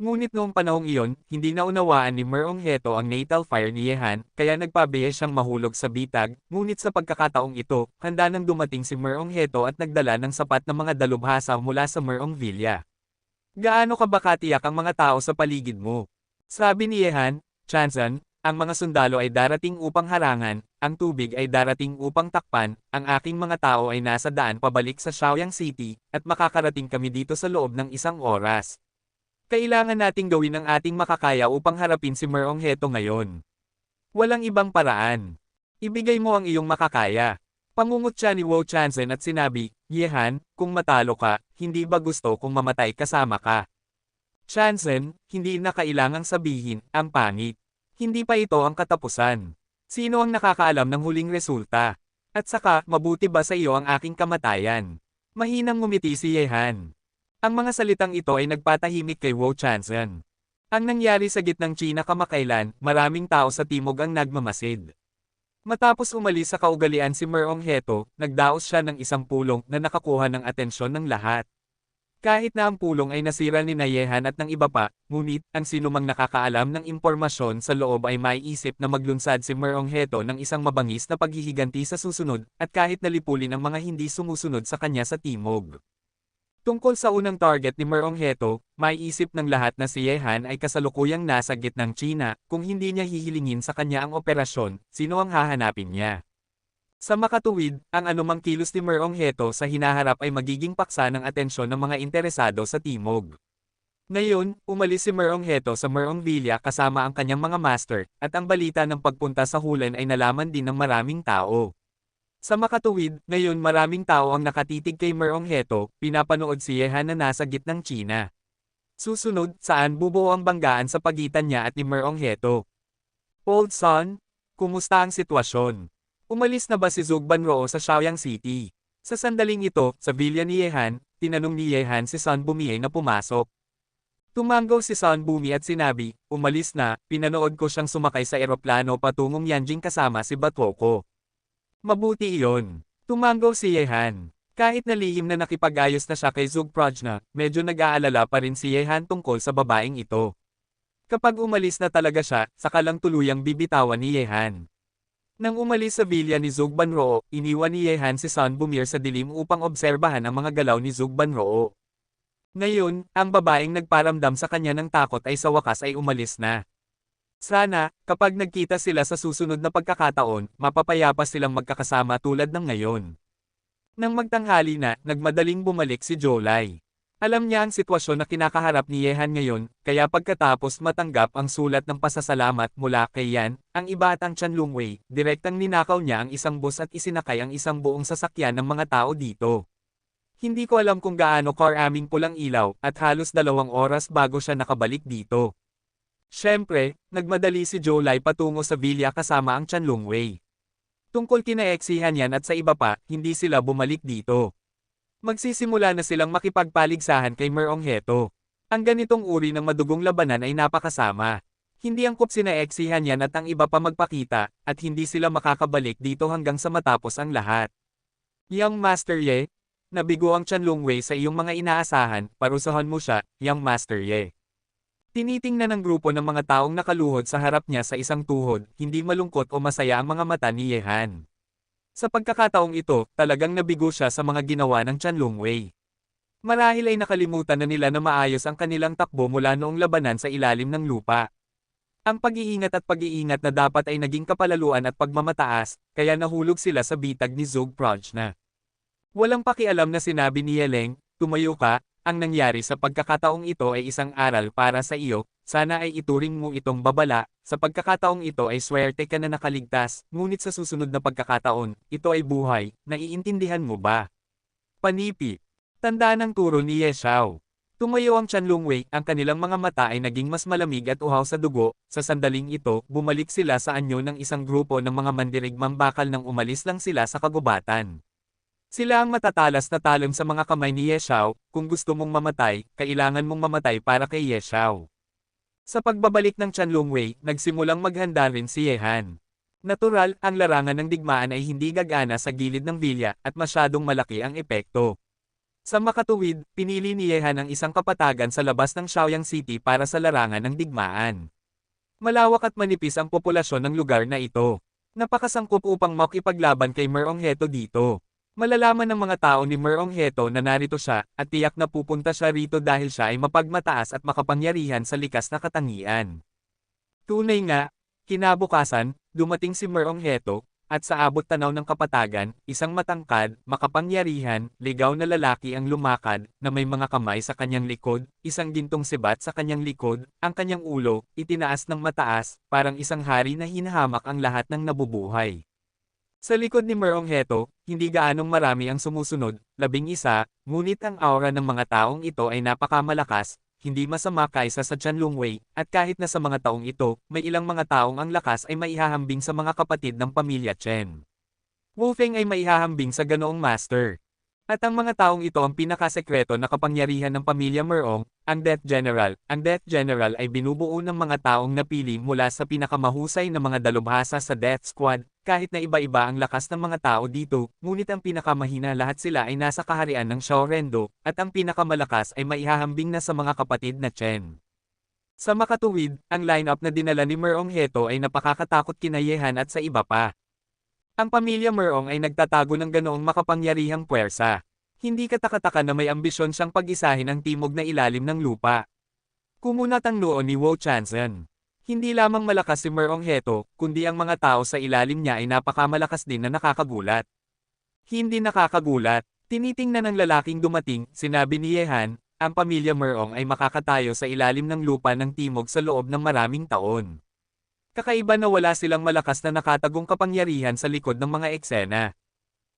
Ngunit noong panahong iyon, hindi naunawaan ni Merong Heto ang natal fire ni Yehan, kaya nagpabiye siyang mahulog sa bitag, ngunit sa pagkakataong ito, handa nang dumating si Merong Heto at nagdala ng sapat na mga dalubhasa mula sa Merong Villa. Gaano ka ba katiyak ang mga tao sa paligid mo? Sabi ni Yehan, Chanzhen, ang mga sundalo ay darating upang harangan, ang tubig ay darating upang takpan, ang aking mga tao ay nasa daan pabalik sa Shaoyang City, at makakarating kami dito sa loob ng 1 oras. Kailangan nating gawin ang ating makakaya upang harapin si Merong Heto ngayon. Walang ibang paraan. Ibigay mo ang iyong makakaya. Pangungot siya ni Wu Chanzhen at sinabi, Yehan, kung matalo ka, hindi ba gusto kung mamatay kasama ka? Chanzhen, hindi na kailangang sabihin, ang pangit. Hindi pa ito ang katapusan. Sino ang nakakaalam ng huling resulta? At saka, mabuti ba sa iyo ang aking kamatayan? Mahinang ngumiti si Yehan. Ang mga salitang ito ay nagpatahimik kay Wu Chanzhen. Ang nangyari sa gitnang China kamakailan, maraming tao sa timog ang nagmamasid. Matapos umalis sa kaugalian si Merong Heto, nagdaos siya ng isang pulong na nakakuha ng atensyon ng lahat. Kahit na ang pulong ay nasira ni Yehan at ng iba pa, ngunit, ang sinumang nakakaalam ng impormasyon sa loob ay maiisip na maglunsad si Merong Heto ng isang mabangis na paghihiganti sa susunod, at kahit nalipulin ang mga hindi sumusunod sa kanya sa timog. Tungkol sa unang target ni Merong Heto, maiisip ng lahat na si Yehan ay kasalukuyang nasa gitnang China, kung hindi niya hihilingin sa kanya ang operasyon, sino ang hahanapin niya? Sa makatuwid, ang anumang kilos ni Merong Heto sa hinaharap ay magiging paksa ng atensyon ng mga interesado sa timog. Ngayon, umalis si Merong Heto sa Merong Villa kasama ang kanyang mga master, at ang balita ng pagpunta sa Hulen ay nalaman din ng maraming tao. Sa makatuwid, ngayon maraming tao ang nakatitig kay Merong Heto, pinapanood si Yehan na nasa gitnang China. Susunod, saan bubuo ang banggaan sa pagitan niya at ni Merong Heto? Old son, kumusta ang sitwasyon? Umalis na ba si Zugbanroo sa Shaoyang City? Sa sandaling ito, sa villa ni Yehan, tinanong ni Yehan si Sun Bumiye na pumasok. Tumanggaw si Sun Bumi at sinabi, umalis na, pinanood ko siyang sumakay sa eroplano patungong Yanjing kasama si Batoko. Mabuti iyon. Tumanggaw si Yehan. Kahit na lihim na nakipag-ayos na siya kay Zugprojna, medyo nag-aalala pa rin si Yehan tungkol sa babaeng ito. Kapag umalis na talaga siya, saka lang tuluyang bibitawan ni Yehan. Nang umalis sa villa ni Zugbanroo, iniwan ni Yehan si Sun Bumir sa dilim upang obserbahan ang mga galaw ni Zugbanroo. Ngayon, ang babaeng nagparamdam sa kanya ng takot ay sa wakas ay umalis na. Sana, kapag nagkita sila sa susunod na pagkakataon, mapapayapa silang magkakasama tulad ng ngayon. Nang magtanghali na, nagmadaling bumalik si Jolai. Alam niya ang sitwasyon na kinakaharap ni Yehan ngayon, kaya pagkatapos matanggap ang sulat ng pasasalamat mula kay Yan, ang iba at ang Chanlungwei, direktang ninakaw niya ang isang bus at isinakay ang isang buong sasakyan ng mga tao dito. Hindi ko alam kung gaano karaming pulang ilaw, at halos 2 oras bago siya nakabalik dito. Siyempre, nagmadali si Jolai patungo sa villa kasama ang Chanlungwei. Tungkol kina Exihan Yan at sa iba pa, hindi sila bumalik dito. Magsisimula na silang makipagpaligsahan kay Merong Heto. Ang ganitong uri ng madugong labanan ay napakasama. Hindi angkop sina Exihan Yan at ang iba pa magpakita, at hindi sila makakabalik dito hanggang sa matapos ang lahat. Young Master Ye, nabigo ang Chanlungwei sa iyong mga inaasahan, parusahan mo siya, Young Master Ye. Tinitingnan ng grupo ng mga taong nakaluhod sa harap niya sa isang tuhod, hindi malungkot o masaya ang mga mata ni Yehan. Sa pagkakataong ito, talagang nabigo siya sa mga ginawa ng Chanlungwei. Marahil ay nakalimutan na nila na maayos ang kanilang takbo mula noong labanan sa ilalim ng lupa. Ang pag-iingat at pag-iingat na dapat ay naging kapalaluan at pagmamataas, kaya nahulog sila sa bitag ni Zugprojna. Walang pakialam na sinabi ni Yeleng, tumayo ka, ang nangyari sa pagkakataong ito ay isang aral para sa iyo, sana ay ituring mo itong babala, sa pagkakataong ito ay swerte ka na nakaligtas, ngunit sa susunod na pagkakataon, ito ay buhay, naiintindihan mo ba? Panipi. Tandaan ang turo ni Ye Xiao. Tumayo ang Tianlongwei, ang kanilang mga mata ay naging mas malamig at uhaw sa dugo, sa sandaling ito, bumalik sila sa anyo ng isang grupo ng mga mandirigmang bakal nang umalis lang sila sa kagubatan. Sila ang matatalas na talon sa mga kamay ni Ye Xiao, kung gusto mong mamatay, kailangan mong mamatay para kay Ye Xiao. Sa pagbabalik ng Tianlongwei, nagsimulang maghanda rin si Ye Han. Natural, ang larangan ng digmaan ay hindi gagana sa gilid ng bilya, at masyadong malaki ang epekto. Sa makatuwid, pinili ni Ye Han ang isang kapatagan sa labas ng Shaoyang City para sa larangan ng digmaan. Malawak at manipis ang populasyon ng lugar na ito. Napakasangkop upang makipaglaban kay Merong Heto dito. Malalaman ng mga tao ni Merong Heto na narito siya, at tiyak na pupunta siya rito dahil siya ay mapagmataas at makapangyarihan sa likas na katangian. Tunay nga, kinabukasan, dumating si Merong Heto, at sa abot tanaw ng kapatagan, isang matangkad, makapangyarihan, ligaw na lalaki ang lumakad, na may mga kamay sa kanyang likod, isang gintong sibat sa kanyang likod, ang kanyang ulo, itinaas ng mataas, parang isang hari na hinahamak ang lahat ng nabubuhay. Sa likod ni Merong Heto, hindi gaanong marami ang sumusunod, 11, ngunit ang aura ng mga taong ito ay napakamalakas, hindi masama kaysa sa Tianlongwei, at kahit na sa mga taong ito, may ilang mga taong ang lakas ay maihahambing sa mga kapatid ng pamilya Chen. Wu Feng ay maihahambing sa ganoong master. At ang mga taong ito ang pinakasekreto na kapangyarihan ng pamilya Merong, ang Death General. Ang Death General ay binubuo ng mga taong napili mula sa pinakamahusay na mga dalubhasa sa Death Squad, kahit na iba-iba ang lakas ng mga tao dito, ngunit ang pinakamahina lahat sila ay nasa kaharian ng Xiaorendo, at ang pinakamalakas ay maihahambing na sa mga kapatid na Chen. Sa makatuwid, ang lineup na dinala ni Merong Heto ay napakakatakot kina Ye Han at sa iba pa. Ang pamilya Merong ay nagtatago ng ganoong makapangyarihang puwersa. Hindi katakataka na may ambisyon siyang pag-isahin ang timog na ilalim ng lupa. Kumunat ang noo ni Wu Chanzhen. Hindi lamang malakas si Merong Heto, kundi ang mga tao sa ilalim niya ay napakamalakas din na nakakagulat. Hindi nakakagulat. Tinitingnan ng lalaking dumating, sinabi ni Ye Han, ang pamilya Merong ay makakatayo sa ilalim ng lupa ng timog sa loob ng maraming taon. Kakaiba na wala silang malakas na nakatagong kapangyarihan sa likod ng mga eksena.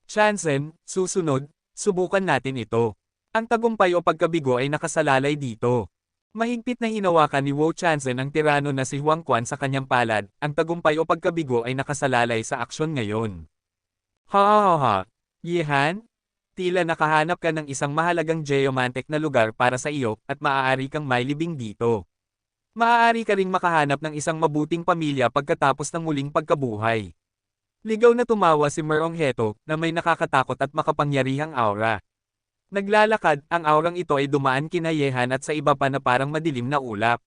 Chanzen, susunod, subukan natin ito. Ang tagumpay o pagkabigo ay nakasalalay dito. Mahigpit na hinawakan ni Wu Chanzen ang tirano na si Huang Quan sa kanyang palad, ang tagumpay o pagkabigo ay nakasalalay sa aksyon ngayon. Ha. Ye Han? Tila nakahanap ka ng isang mahalagang geomantic na lugar para sa iyo, at maaari kang mailibing dito. Maaari ka ring makahanap ng isang mabuting pamilya pagkatapos ng muling pagkabuhay. Ligaw na tumawa si Merong Heto, na may nakakatakot at makapangyarihang aura. Naglalakad, ang aurang ito ay dumaan kina Ye Han at sa iba pa na parang madilim na ulap.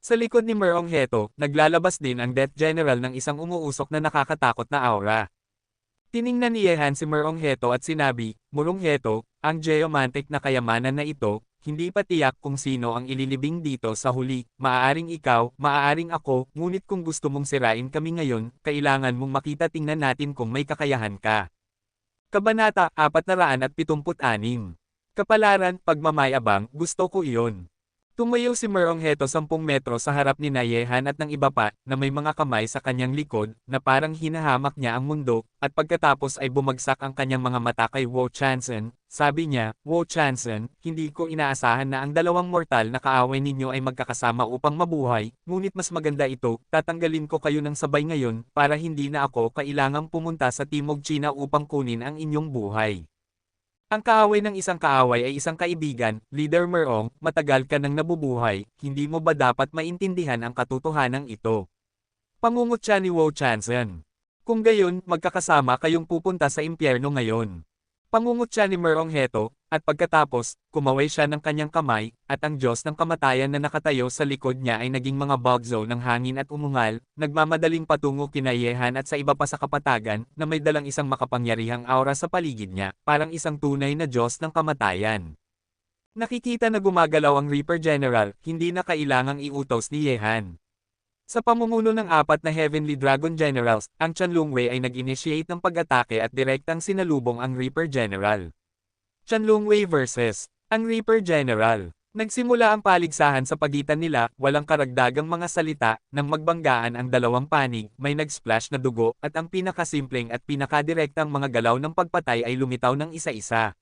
Sa likod ni Merong Heto, naglalabas din ang Death General ng isang umuusok na nakakatakot na aura. Tiningnan ni Ye Han si Merong Heto at sinabi, Merong Heto, ang geomantic na kayamanan na ito, hindi pa tiyak kung sino ang ililibing dito sa huli, maaaring ikaw, maaaring ako, ngunit kung gusto mong sirain kami ngayon, kailangan mong makita tingnan natin kung may kakayahan ka. Kabanata 476. Kapalaran, pagmamayabang, gusto ko iyon. Tumayo si Merong Heto 10 metro sa harap ni Ye Han at ng iba pa, na may mga kamay sa kanyang likod, na parang hinahamak niya ang mundo, at pagkatapos ay bumagsak ang kanyang mga mata kay Wu Chanzhen. Sabi niya, Wu Chanzhen, hindi ko inaasahan na ang dalawang mortal na kaaway ninyo ay magkakasama upang mabuhay, ngunit mas maganda ito, tatanggalin ko kayo ng sabay ngayon, para hindi na ako kailangang pumunta sa Timog China upang kunin ang inyong buhay. Ang kaaway ng isang kaaway ay isang kaibigan, Leader Merong, matagal ka nang nabubuhay, hindi mo ba dapat maintindihan ang katotohanan ito? Pangungot siya ni Wu Chanzhen. Kung gayon, magkakasama kayong pupunta sa impyerno ngayon. Pangungot siya ni Merong Heto, at pagkatapos, kumaway siya ng kanyang kamay, at ang Diyos ng kamatayan na nakatayo sa likod niya ay naging mga bugzo ng hangin at umungal, nagmamadaling patungo kina Ye Han at sa iba pa sa kapatagan, na may dalang isang makapangyarihang aura sa paligid niya, parang isang tunay na Diyos ng kamatayan. Nakikita na gumagalaw ang Reaper General, hindi na kailangang iutos ni Ye Han. Sa pamumuno ng 4 na Heavenly Dragon Generals, ang Chanlungwei ay nag-initiate ng pag-atake at direktang sinalubong ang Reaper General. Chanlungwei vs. ang Reaper General. Nagsimula ang paligsahan sa pagitan nila, walang karagdagang mga salita, nang magbanggaan ang dalawang panig, may nag-splash na dugo, at ang pinakasimpleng at pinakadirektang mga galaw ng pagpatay ay lumitaw ng isa-isa.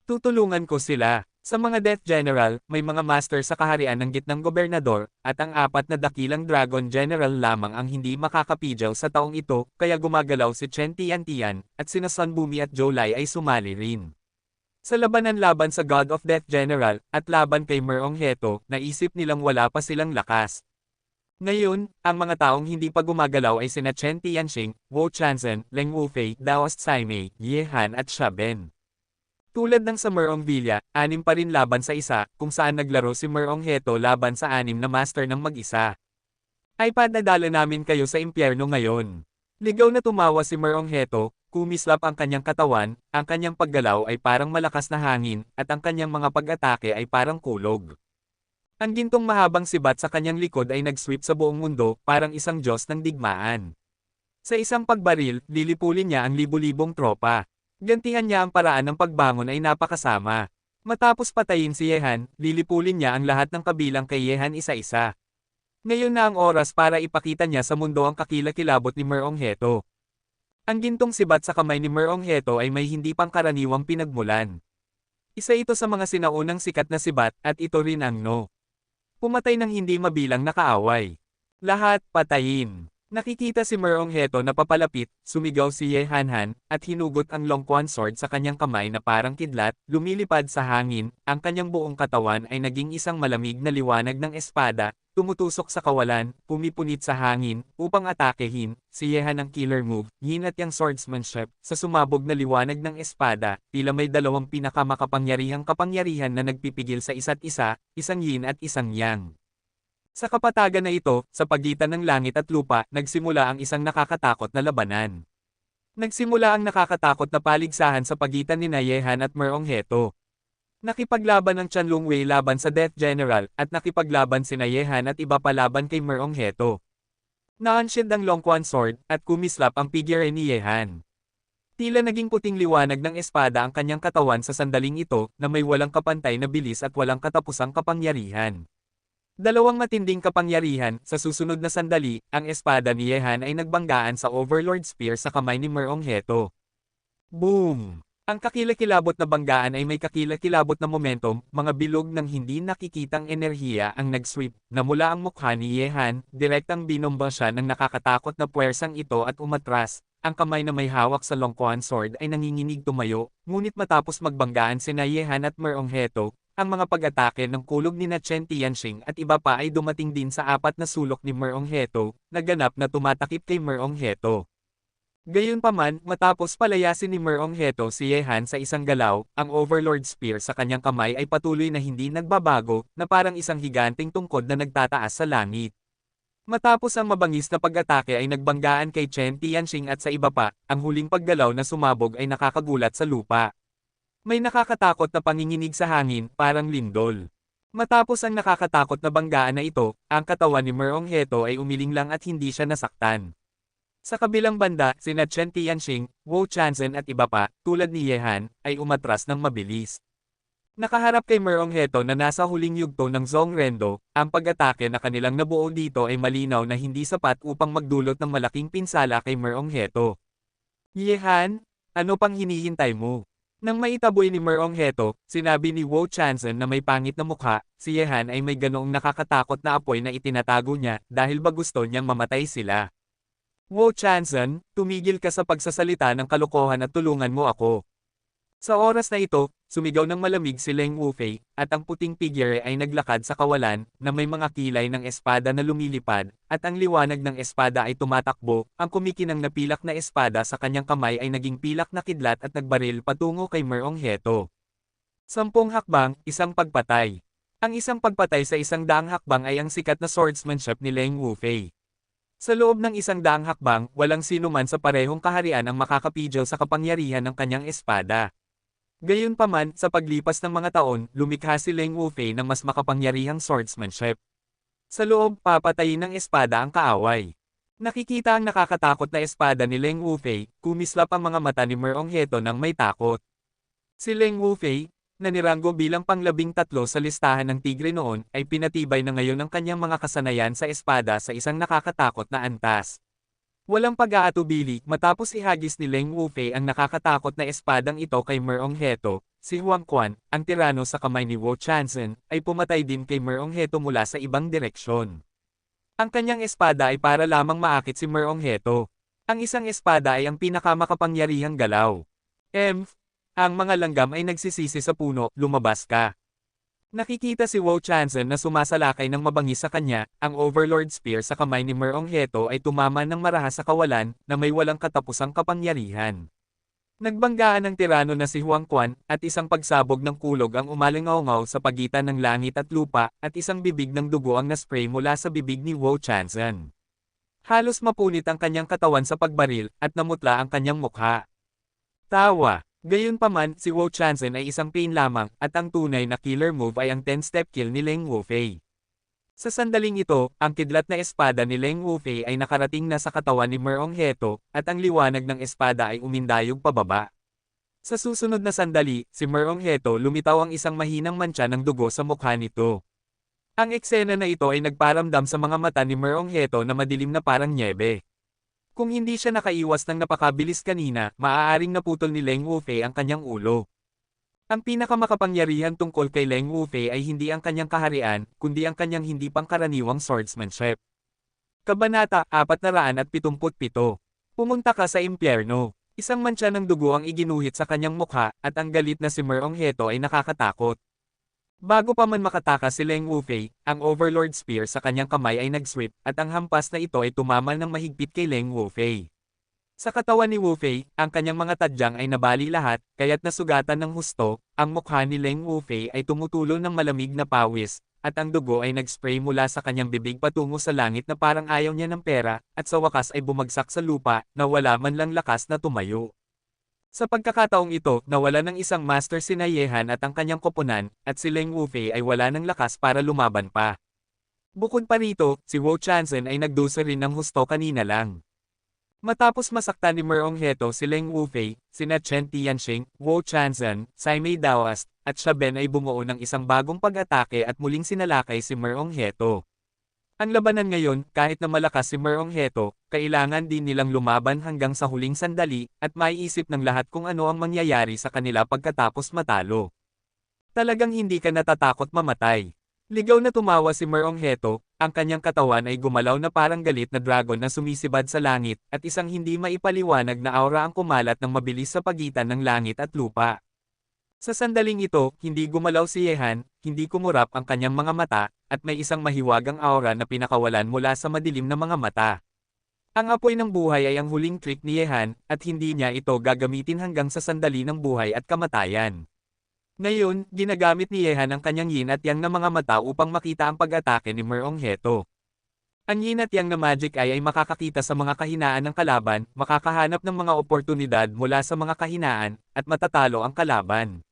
Tutulungan ko sila. Sa mga Death General, may mga master sa kaharian ng gitnang gobernador, at ang 4 na dakilang Dragon General lamang ang hindi makakapijaw sa taong ito, kaya gumagalaw si Chen Tiantian, at sina Sun Bumi at Zhou Lai ay sumali rin. Sa labanan laban sa God of Death General, at laban kay Merong Heto, naisip nilang wala pa silang lakas. Ngayon, ang mga taong hindi pa gumagalaw ay sina Chen Tianxing, Wu Chanzhen, Leng Wufei, Daoist Saimei, Ye Han at Xia Ben. Tulad ng sa Merong Villa, 6 pa rin laban sa isa, kung saan naglaro si Merong Heto laban sa 6 na master ng mag-isa. Ay padadala namin kayo sa impyerno ngayon. Ligaw na tumawa si Merong Heto, kumislap ang kanyang katawan, ang kanyang paggalaw ay parang malakas na hangin, at ang kanyang mga pag-atake ay parang kulog. Ang gintong mahabang sibat sa kanyang likod ay nag-sweep sa buong mundo, parang isang Diyos ng digmaan. Sa isang pagbaril, lilipulin niya ang libu-libong tropa. Gantihan niya ang paraan ng pagbangon ay napakasama. Matapos patayin si Yehan, lilipulin niya ang lahat ng kabilang kay Yehan isa-isa. Ngayon na ang oras para ipakita niya sa mundo ang kakilakilabot ni Merong Heto. Ang gintong sibat sa kamay ni Merong Heto ay may hindi pangkaraniwang pinagmulan. Isa ito sa mga sinaunang sikat na sibat, at ito rin ang No. Pumatay ng hindi mabilang na kaaway. Lahat patayin. Nakikita si Merong Heto na papalapit, sumigaw si Ye Hanhan, at hinugot ang Longquan sword sa kanyang kamay na parang kidlat, lumilipad sa hangin, ang kanyang buong katawan ay naging isang malamig na liwanag ng espada, tumutusok sa kawalan, pumipunit sa hangin, upang atakehin, si Yehan ang killer move, yin at yang swordsmanship, sa sumabog na liwanag ng espada, tila may dalawang pinakamakapangyarihang kapangyarihan na nagpipigil sa isa't isa, isang yin at isang yang. Sa kapatagan na ito, sa pagitan ng langit at lupa, nagsimula ang isang nakakatakot na labanan. Nagsimula ang nakakatakot na paligsahan sa pagitan ni Yehan at Merong Heto. Nakipaglaban ang Chanlungwei laban sa Death General, at nakipaglaban si Yehan at iba pa laban kay Merong Heto. Na-unshield ang Longquan sword, at kumislap ang figure ni Yehan. Tila naging puting liwanag ng espada ang kanyang katawan sa sandaling ito, na may walang kapantay na bilis at walang katapusang kapangyarihan. Dalawang matinding kapangyarihan, sa susunod na sandali, ang espada ni Yehan ay nagbanggaan sa Overlord Spear sa kamay ni Merong Heto. Boom! Ang kakilakilabot na banggaan ay may kakilakilabot na momentum, mga bilog ng hindi nakikitang enerhiya ang nag-sweep, na mula ang mukha ni Yehan, direktang binomba siya ng nakakatakot na puwersang ito at umatras. Ang kamay na may hawak sa Longquan sword ay nanginginig tumayo, ngunit matapos magbanggaan sina Yehan at Merong Heto, ang mga pag-atake ng kulog ni Chen Tianxing at iba pa ay dumating din sa 4 na sulok ni Merong Heto, na ganap na tumatakip kay Merong Heto. Gayunpaman, matapos palayasin ni Merong Heto si Yehan sa isang galaw, ang Overlord Spear sa kanyang kamay ay patuloy na hindi nagbabago, na parang isang higanteng tungkod na nagtataas sa langit. Matapos ang mabangis na pag-atake ay nagbanggaan kay Chen Tianxing at sa iba pa, ang huling paggalaw na sumabog ay nakakagulat sa lupa. May nakakatakot na panginginig sa hangin, parang lindol. Matapos ang nakakatakot na banggaan na ito, ang katawan ni Merong Heto ay umiling lang at hindi siya nasaktan. Sa kabilang banda, sina Chen Tianxing, Wu Chanzhen at iba pa, tulad ni Yehan, ay umatras ng mabilis. Nakaharap kay Merong Heto na nasa huling yugto ng Zongrendo, ang pag-atake na kanilang nabuo dito ay malinaw na hindi sapat upang magdulot ng malaking pinsala kay Merong Heto. Yehan, ano pang hinihintay mo? Nang maitaboy ni Merong Heto, sinabi ni Wu Chanzhen na may pangit na mukha, si Yehan ay may ganoong nakakatakot na apoy na itinatago niya dahil ba gusto niyang mamatay sila. Wu Chanzhen, tumigil ka sa pagsasalita ng kalokohan at tulungan mo ako. Sa oras na ito, sumigaw ng malamig si Leng Wufei, at ang puting figure ay naglakad sa kawalan, na may mga kilay ng espada na lumilipad, at ang liwanag ng espada ay tumatakbo, ang kumikinang na pilak na espada sa kanyang kamay ay naging pilak na kidlat at nagbaril patungo kay Merong Heto. 10 hakbang, isang pagpatay. Ang isang pagpatay sa 100 hakbang ay ang sikat na swordsmanship ni Leng Wufei. Sa loob ng 100 hakbang, walang sino man sa parehong kaharian ang makakapijaw sa kapangyarihan ng kanyang espada. Gayunpaman, sa paglipas ng mga taon, lumikha si Leng Wufei ng mas makapangyarihang swordsmanship. Sa loob, papatayin ng espada ang kaaway. Nakikita ang nakakatakot na espada ni Leng Wufei, kumislap ang mga mata ni Merong Heto nang may takot. Si Leng Wufei, na niranggo bilang pang-13 sa listahan ng tigre noon, ay pinatibay na ngayon ang kanyang mga kasanayan sa espada sa isang nakakatakot na antas. Walang pag-aatubili, matapos ihagis ni Leng Wufei ang nakakatakot na espadang ito kay Merong Heto, si Huang Quan, ang tirano sa kamay ni Wu Chanzhen, ay pumatay din kay Merong Heto mula sa ibang direksyon. Ang kanyang espada ay para lamang maakit si Merong Heto. Ang isang espada ay ang pinakamakapangyarihang galaw. Ang mga langgam ay nagsisisi sa puno, lumabas ka. Nakikita si Wu Chanzhen na sumasalakay ng mabangis sa kanya, ang Overlord Spear sa kamay ni Merong Heto ay tumama ng marahas sa kawalan, na may walang katapusang kapangyarihan. Nagbanggaan ng tirano na si Huang Quan, at isang pagsabog ng kulog ang umalingaw sa pagitan ng langit at lupa, at isang bibig ng dugo ang naspray mula sa bibig ni Wu Chanzhen. Halos mapunit ang kanyang katawan sa pagbaril, at namutla ang kanyang mukha. Tawa. Gayunpaman, si Wu Chanzhen ay isang pain lamang, at ang tunay na killer move ay ang 10-step kill ni Leng Wufei. Sa sandaling ito, ang kidlat na espada ni Leng Wufei ay nakarating na sa katawan ni Merong Heto, at ang liwanag ng espada ay umindayog pababa. Sa susunod na sandali, si Merong Heto lumitaw ang isang mahinang mantsa ng dugo sa mukha nito. Ang eksena na ito ay nagparamdam sa mga mata ni Merong Heto na madilim na parang nyebe. Kung hindi siya nakaiwas ng napakabilis kanina, maaaring naputol ni Leng Wufei ang kanyang ulo. Ang pinakamakapangyarihan tungkol kay Leng Wufei ay hindi ang kanyang kaharian, kundi ang kanyang hindi pangkaraniwang swordsmanship. Kabanata 477. Pumunta ka sa impyerno. Isang mantsa ng dugo ang iginuhit sa kanyang mukha, at ang galit na si Merong Heto ay nakakatakot. Bago pa man makatakas si Leng Wufei, ang Overlord Spear sa kanyang kamay ay nag-sweep, at ang hampas na ito ay tumamal ng mahigpit kay Leng Wufei. Sa katawan ni Wufei, ang kanyang mga tadyang ay nabali lahat, kaya't nasugatan ng husto, ang mukha ni Leng Wufei ay tumutulo ng malamig na pawis, at ang dugo ay nag-spray mula sa kanyang bibig patungo sa langit na parang ayaw niya ng pera, at sa wakas ay bumagsak sa lupa, na wala man lang lakas na tumayo. Sa pagkakataong ito, nawala ng isang master si Yehan at ang kanyang koponan, at si Leng Wufei ay wala ng lakas para lumaban pa. Bukod pa rito, si Wu Chanzhen ay nagdusa rin ng husto kanina lang. Matapos masaktan ni Merong Heto si Leng Wufei, sina Chen Tianxing, Wu Chanzhen, Cai Mei Daoist, at Xia Ben ay bumuo ng isang bagong pag-atake at muling sinalakay si Merong Heto. Ang labanan ngayon, kahit na malakas si Merong Heto, kailangan din nilang lumaban hanggang sa huling sandali, at maiisip ng lahat kung ano ang mangyayari sa kanila pagkatapos matalo. Talagang hindi ka natatakot mamatay. Ligaw na tumawa si Merong Heto, ang kanyang katawan ay gumalaw na parang galit na dragon na sumisibad sa langit, at isang hindi maipaliwanag na aura ang kumalat ng mabilis sa pagitan ng langit at lupa. Sa sandaling ito, hindi gumalaw si Yehan, hindi kumurap ang kanyang mga mata, at may isang mahiwagang aura na pinakawalan mula sa madilim na mga mata. Ang apoy ng buhay ay ang huling trick ni Yehan, at hindi niya ito gagamitin hanggang sa sandali ng buhay at kamatayan. Ngayon, ginagamit ni Yehan ang kanyang yin at yang na mga mata upang makita ang pag-atake ni Merong Heto. Ang yin at yang na magic eye ay makakakita sa mga kahinaan ng kalaban, makakahanap ng mga oportunidad mula sa mga kahinaan, at matatalo ang kalaban.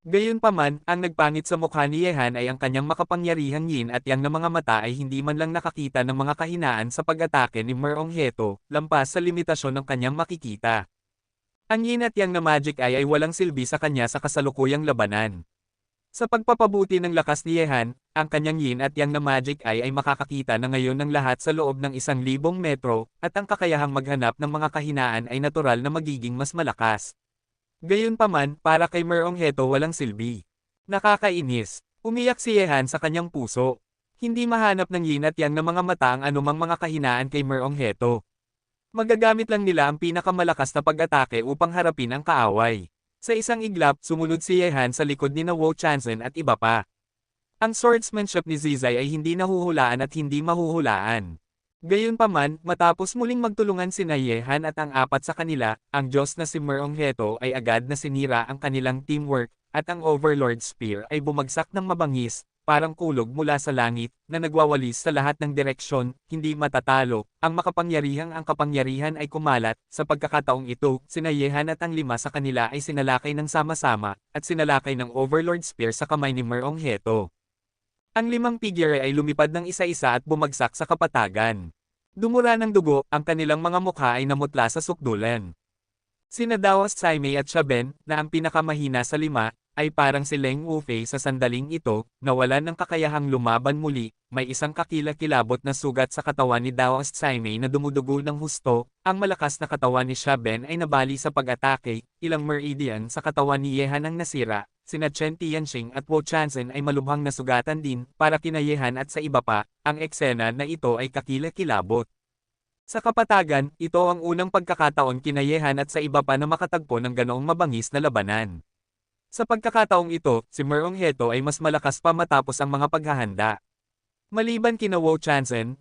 Gayunpaman, ang nagpangit sa mukha ni Yehan ay ang kanyang makapangyarihang yin at yang na mga mata ay hindi man lang nakakita ng mga kahinaan sa pag-atake ni Merong Heto, lampas sa limitasyon ng kanyang makikita. Ang yin at yang na magic eye ay walang silbi sa kanya sa kasalukuyang labanan. Sa pagpapabuti ng lakas ni Yehan, ang kanyang yin at yang na magic eye ay makakakita na ngayon ng lahat sa loob ng 1,000 metro, at ang kakayahang maghanap ng mga kahinaan ay natural na magiging mas malakas. Gayunpaman, para kay Merong Heto walang silbi. Nakakainis. Umiyak si Yehan sa kanyang puso. Hindi mahanap ng yin at yang na mga mata ang anumang mga kahinaan kay Merong Heto. Magagamit lang nila ang pinakamalakas na pag-atake upang harapin ang kaaway. Sa isang iglap, sumunod si Yehan sa likod ni Wu Chanzhen at iba pa. Ang swordsmanship ni Zizai ay hindi nahuhulaan at hindi mahuhulaan. Gayunpaman, matapos muling magtulungan sina Yehan at ang apat sa kanila, ang Diyos na si Merong Heto ay agad na sinira ang kanilang teamwork, at ang Overlord Spear ay bumagsak ng mabangis, parang kulog mula sa langit, na nagwawalis sa lahat ng direksyon, hindi matatalo. Ang kapangyarihan ay kumalat. Sa pagkakataong ito, sina Yehan at ang 5 sa kanila ay sinalakay ng sama-sama, at sinalakay ng Overlord Spear sa kamay ni Merong Heto. Ang 5 figure ay lumipad ng isa-isa at bumagsak sa kapatagan. Dumura ng dugo, ang kanilang mga mukha ay namutla sa sukdulan. Sina Daos Saimei at Shaben, na ang pinakamahina sa 5, ay parang si Leng Wufei sa sandaling ito, nawalan ng kakayahang lumaban muli. May isang kakilakilabot na sugat sa katawan ni Daos Saimei na dumudugo ng husto. Ang malakas na katawan ni Shaben ay nabali sa pag-atake. Ilang meridian sa katawan ni Yehan ang nasira. Sina Chen Tianxing at Wu Chanzhen ay malubhang nasugatan din. Para kina Yehan at sa iba pa, ang eksena na ito ay kakilakilabot. Sa kapatagan, ito ang unang pagkakataon kina Yehan at sa iba pa na makatagpo ng ganoong mabangis na labanan. Sa pagkakataong ito, si Merong Heto ay mas malakas pa matapos ang mga paghahanda. Maliban kina Wu Chanzhen,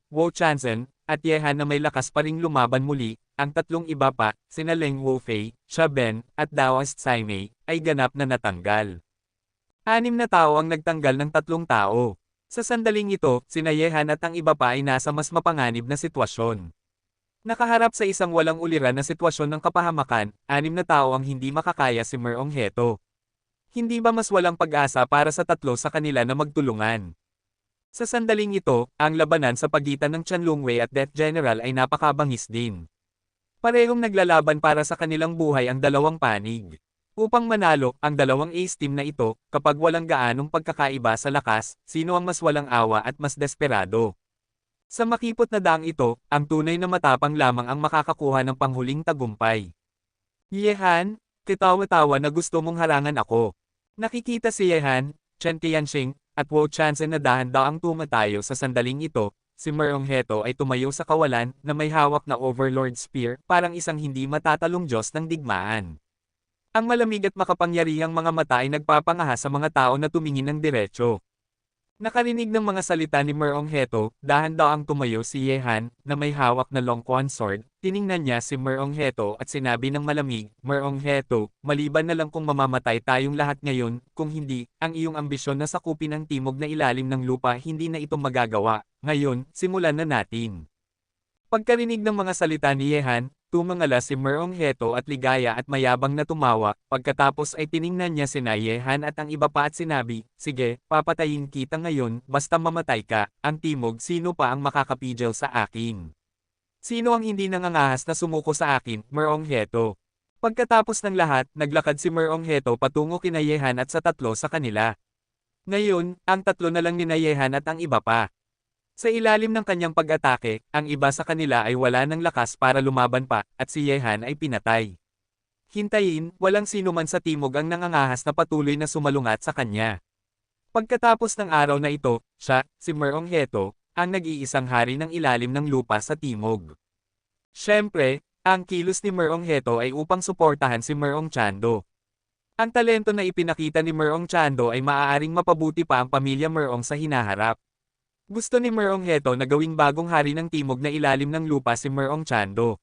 at Yehan na may lakas pa ring lumaban muli, ang tatlong iba pa, sina Leng Wufei, Shaben, at Daos Saimei, ay ganap na natanggal. 6 na tao ang nagtanggal ng 3 tao. Sa sandaling ito, sina Yehan at ang iba pa ay nasa mas mapanganib na sitwasyon. Nakaharap sa isang walang uliran na sitwasyon ng kapahamakan, 6 na tao ang hindi makakaya si Merong Heto. Hindi ba mas walang pag-asa para sa tatlo sa kanila na magtulungan? Sa sandaling ito, ang labanan sa pagitan ng Chanlungwei at Death General ay napakabangis din. Parehong naglalaban para sa kanilang buhay ang dalawang panig. Upang manalo, ang dalawang ace team na ito, kapag walang gaanong pagkakaiba sa lakas, sino ang mas walang awa at mas desperado? Sa makipot na daang ito, ang tunay na matapang lamang ang makakakuha ng panghuling tagumpay. Yehan, kitawa-tawa na gusto mong harangan ako. Nakikita si Yehan, Chen Tianxing, at Wu Chanzhen na dahan-daang tumatayo sa sandaling ito. Si Merong Heto ay tumayo sa kawalan na may hawak na Overlord Spear, parang isang hindi matatalong Diyos ng digmaan. Ang malamig at makapangyarihang mga mata ay nagpapangaha sa mga tao na tumingin ng diretso. Nakarinig ng mga salita ni Merong Heto, dahan-daang tumayo si Yehan, na may hawak na Longquan sword. Tiningnan niya si Merong Heto at sinabi ng malamig, Merong Heto, maliban na lang kung mamamatay tayong lahat ngayon, kung hindi, ang iyong ambisyon na sakupin ang timog na ilalim ng lupa hindi na ito magagawa. Ngayon, simulan na natin. Pagkarinig ng mga salita ni Yehan, tumangala si Merong Heto at ligaya at mayabang na tumawa. Pagkatapos ay tiningnan niya sina Yehan at ang iba pa at sinabi, sige, papatayin kita ngayon, basta mamatay ka. Ang timog, sino pa ang makakapigil sa akin? Sino ang hindi nangangahas na sumuko sa akin, Merong Heto? Pagkatapos ng lahat, naglakad si Merong Heto patungo kina Yehan at sa tatlo sa kanila. Ngayon, ang tatlo na lang ni Yehan at ang iba pa. Sa ilalim ng kanyang pag-atake, ang iba sa kanila ay wala ng lakas para lumaban pa, at si Yehan ay pinatay. Hintayin, walang sino man sa timog ang nangangahas na patuloy na sumalungat sa kanya. Pagkatapos ng araw na ito, siya, si Merong Heto, ang nag-iisang hari ng ilalim ng lupa sa timog. Siyempre, ang kilos ni Merong Heto ay upang suportahan si Merong Chando. Ang talento na ipinakita ni Merong Chando ay maaaring mapabuti pa ang pamilya Merong sa hinaharap. Gusto ni Merong Heto na gawing bagong hari ng timog na ilalim ng lupa si Merong Chando.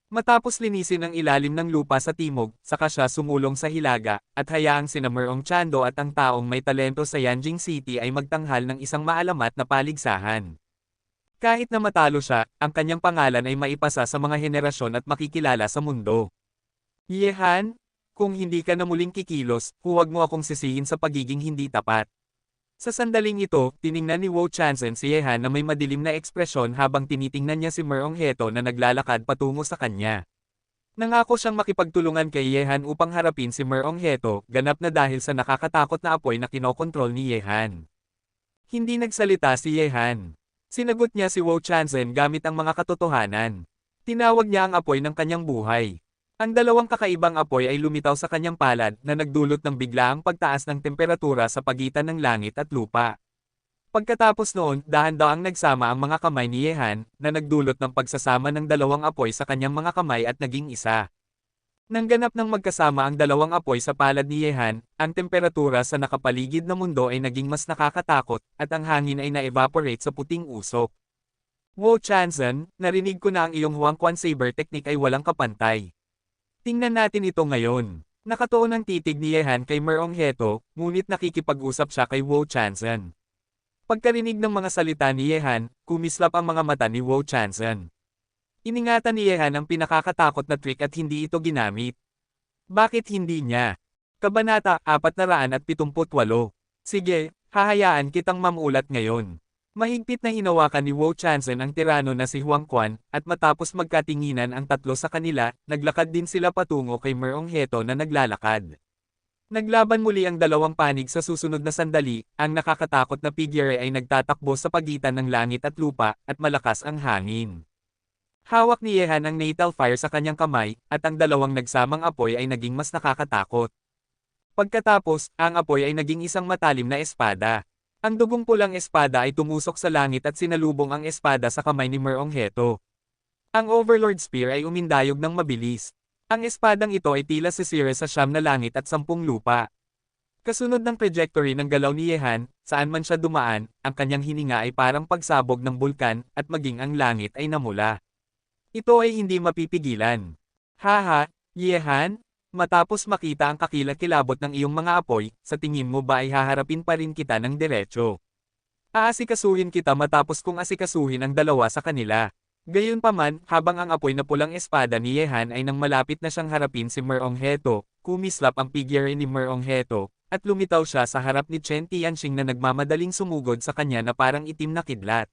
Matapos linisin ang ilalim ng lupa sa timog, saka siya sumulong sa hilaga, at hayaang sina Merong Chando at ang taong may talento sa Yanjing City ay magtanghal ng isang maalamat na paligsahan. Kahit na matalo siya, ang kanyang pangalan ay maipasa sa mga henerasyon at makikilala sa mundo. Yehan, kung hindi ka na muling kikilos, huwag mo akong sisihin sa pagiging hindi tapat. Sa sandaling ito, tiningnan ni Wu Chanzhen si Yehan na may madilim na ekspresyon habang tinitingnan niya si Merong Heto na naglalakad patungo sa kanya. Nangako siyang makipagtulungan kay Yehan upang harapin si Merong Heto, ganap na dahil sa nakakatakot na apoy na kinokontrol ni Yehan. Hindi nagsalita si Yehan. Sinagot niya si Wu Chanzhen gamit ang mga katotohanan. Tinawag niya ang apoy ng kanyang buhay. Ang dalawang kakaibang apoy ay lumitaw sa kanyang palad na nagdulot ng biglaang pagtaas ng temperatura sa pagitan ng langit at lupa. Pagkatapos noon, dahan-daang nagsama ang mga kamay ni Yehan, na nagdulot ng pagsasama ng dalawang apoy sa kanyang mga kamay at naging isa. Nang ganap ng magkasama ang dalawang apoy sa palad ni Yehan, ang temperatura sa nakapaligid na mundo ay naging mas nakakatakot, at ang hangin ay na-evaporate sa puting usok. Wu Chanzhen, narinig ko na ang iyong Huangquan Saber technique ay walang kapantay. Tingnan natin ito ngayon. Nakatuon ang titig ni Yehan kay Merong Heto, ngunit nakikipag-usap siya kay Wu Chanzhen. Pagkarinig ng mga salita ni Yehan, kumislap ang mga mata ni Wu Chanzhen. Iningatan ni Yehan ang pinakakatakot na trick at hindi ito ginamit. Bakit hindi niya? Kabanata 478. Sige, hahayaan kitang mamulat ngayon. Mahigpit na hinawakan ni Wu Chanzen ang tirano na si Huang Quan, at matapos magkatinginan ang tatlo sa kanila, naglakad din sila patungo kay Merong Heto na naglalakad. Naglaban muli ang dalawang panig sa susunod na sandali, ang nakakatakot na figure ay nagtatakbo sa pagitan ng langit at lupa, at malakas ang hangin. Hawak ni Yehan ang natal fire sa kanyang kamay, at ang dalawang nagsamang apoy ay naging mas nakakatakot. Pagkatapos, ang apoy ay naging isang matalim na espada. Ang dugong pulang espada ay tumusok sa langit at sinalubong ang espada sa kamay ni Merong Heto. Ang Overlord Spear ay umindayog ng mabilis. Ang espadang ito ay tila sisira sa 9 na langit at 10 lupa. Kasunod ng trajectory ng galaw ni Yehan, saan man siya dumaan, ang kanyang hininga ay parang pagsabog ng bulkan, at maging ang langit ay namula. Ito ay hindi mapipigilan. Haha, Yehan? Matapos makita ang kakilakilabot ng iyong mga apoy, sa tingin mo ba ay haharapin pa rin kita ng diretso? Aasikasuhin kita matapos kung asikasuhin ang dalawa sa kanila. Gayunpaman, habang ang apoy na pulang espada ni Yehan ay nang malapit na siyang harapin si Merong Heto, kumislap ang figure ni Merong Heto, at lumitaw siya sa harap ni Chen Tianxing na nagmamadaling sumugod sa kanya na parang itim na kidlat.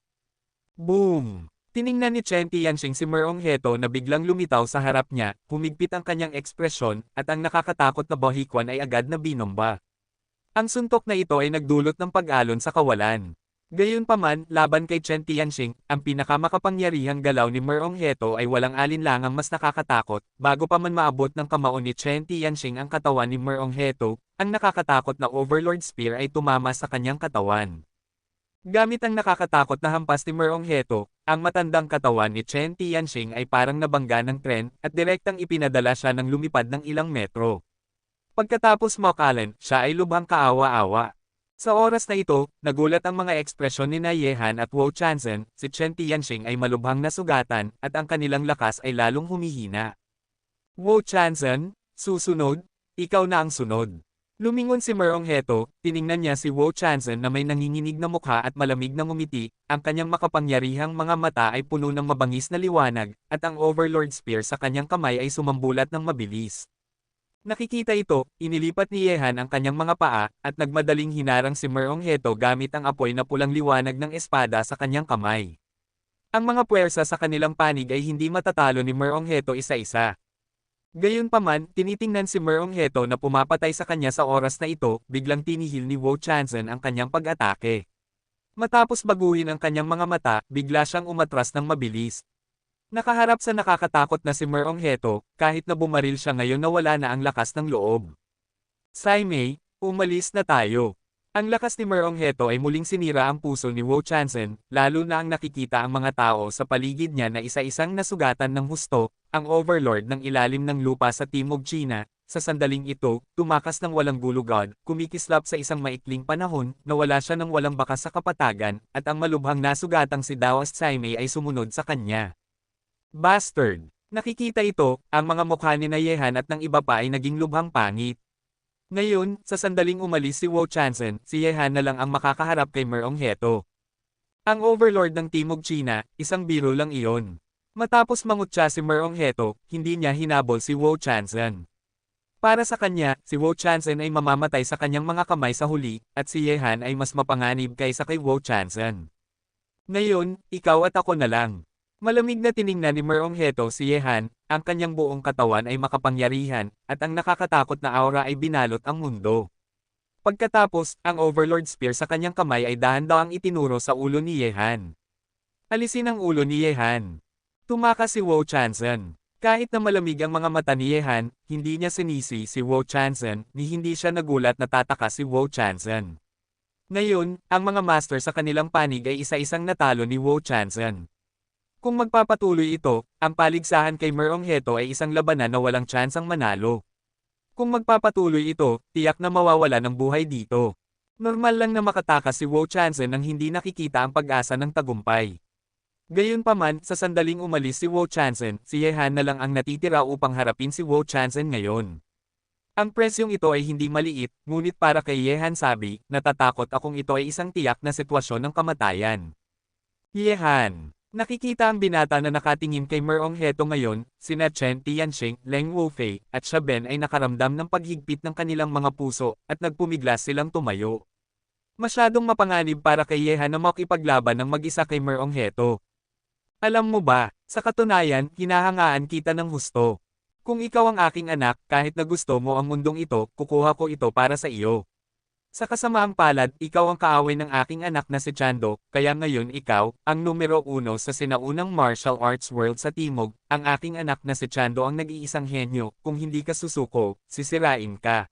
Boom! Tiningnan ni Chen Tianxing si Merong Heto na biglang lumitaw sa harap niya, humigpit ang kanyang ekspresyon, at ang nakakatakot na bahikwan ay agad na binomba. Ang suntok na ito ay nagdulot ng pag-alon sa kawalan. Gayunpaman, laban kay Chen Tianxing, ang pinakamakapangyarihang galaw ni Merong Heto ay walang alinlangang mas nakakatakot. Bago pa man maabot ng kamao ni Chen Tianxing ang katawan ni Merong Heto, ang nakakatakot na Overlord Spear ay tumama sa kanyang katawan. Gamit ang nakakatakot na hampas ni Merong Heto, ang matandang katawan ni Chen Tianxing ay parang nabangga ng tren, at direktang ipinadala siya ng lumipad ng ilang metro. Pagkatapos makalan, siya ay lubhang kaawa-awa. Sa oras na ito, nagulat ang mga ekspresyon ni Yehan at Wu Chanzen, si Chen Tianxing ay malubhang nasugatan, at ang kanilang lakas ay lalong humihina. Wu Chanzen, susunod, ikaw na ang sunod. Lumingon si Merong Heto, tiningnan niya si Wu Chanzen na may nanginginig na mukha at malamig na ngumiti, ang kanyang makapangyarihang mga mata ay puno ng mabangis na liwanag, at ang Overlord Spear sa kanyang kamay ay sumambulat ng mabilis. Nakikita ito, inilipat ni Yehan ang kanyang mga paa, at nagmadaling hinarang si Merong Heto gamit ang apoy na pulang liwanag ng espada sa kanyang kamay. Ang mga puwersa sa kanilang panig ay hindi matatalo ni Merong Heto isa-isa. Gayunpaman, tinitingnan si Merong Heto na pumapatay sa kanya sa oras na ito, biglang tinihil ni Wu Chanzen ang kanyang pag-atake. Matapos baguhin ang kanyang mga mata, bigla siyang umatras ng mabilis. Nakaharap sa nakakatakot na si Merong Heto, kahit na bumaril siya ngayon na wala na ang lakas ng loob. Sai Mei, umalis na tayo. Ang lakas ni Merong Heto ay muling sinira ang puso ni Wu Chanzen, lalo na ang nakikita ang mga tao sa paligid niya na isa-isang nasugatan ng husto, ang Overlord ng ilalim ng lupa sa Timog China. Sa sandaling ito, tumakas ng walang gulugod, kumikislap sa isang maikling panahon, nawala siya ng walang bakas sa kapatagan, at ang malubhang nasugatang si Daos Sai Mei ay sumunod sa kanya. Bastard! Nakikita ito, ang mga mukha ni Yehan at ng iba pa ay naging lubhang pangit. Ngayon, sa sandaling umalis si Wu Chanzen, si Yehan na lang ang makakaharap kay Merong Heto. Ang Overlord ng Timog China, isang biro lang iyon. Matapos mangutya si Merong Heto, hindi niya hinabol si Wu Chanzen. Para sa kanya, si Wu Chanzen ay mamamatay sa kanyang mga kamay sa huli, at si Yehan ay mas mapanganib kaysa kay Wu Chanzen. Ngayon, ikaw at ako na lang. Malamig na tiningnan ni Merong Heto si Yehan, ang kanyang buong katawan ay makapangyarihan, at ang nakakatakot na aura ay binalot ang mundo. Pagkatapos, ang Overlord Spear sa kanyang kamay ay dahan-dahang itinuro sa ulo ni Yehan. Alisin ang ulo ni Yehan. Tumakas si Wu Chanzen. Kahit na malamig ang mga mata ni Yehan, hindi niya sinisi si Wu Chanzen, ni hindi siya nagulat na tatakas si Wu Chanzen. Ngayon, ang mga master sa kanilang panig ay isa-isang natalo ni Wu Chanzen. Kung magpapatuloy ito, ang paligsahan kay Merong Heto ay isang labanan na walang tsansang manalo. Kung magpapatuloy ito, tiyak na mawawala ng buhay dito. Normal lang na makatakas si Wu Chanzen nang hindi nakikita ang pag-asa ng tagumpay. Gayunpaman, sa sandaling umalis si Wu Chanzen, si Yehan na lang ang natitira upang harapin si Wu Chanzen ngayon. Ang presyong ito ay hindi maliit, ngunit para kay Yehan sabi, natatakot akong ito ay isang tiyak na sitwasyon ng kamatayan. Yehan. Nakikita ang binata na nakatingin kay Merong Heto ngayon, sina Chen Tianxing, Leng Wufei, at Xiaben ay nakaramdam ng paghigpit ng kanilang mga puso, at nagpumiglas silang tumayo. Masyadong mapanganib para kay Yehan na makipaglaban ng mag-isa kay Merong Heto. Alam mo ba, sa katunayan, hinahangaan kita ng husto. Kung ikaw ang aking anak, kahit na gusto mo ang mundong ito, kukuha ko ito para sa iyo. Sa kasamaang palad, ikaw ang kaaway ng aking anak na si Chando, kaya ngayon ikaw, ang numero 1 sa sinaunang martial arts world sa Timog, ang aking anak na si Chando ang nag-iisang henyo, kung hindi ka susuko, sisirain ka.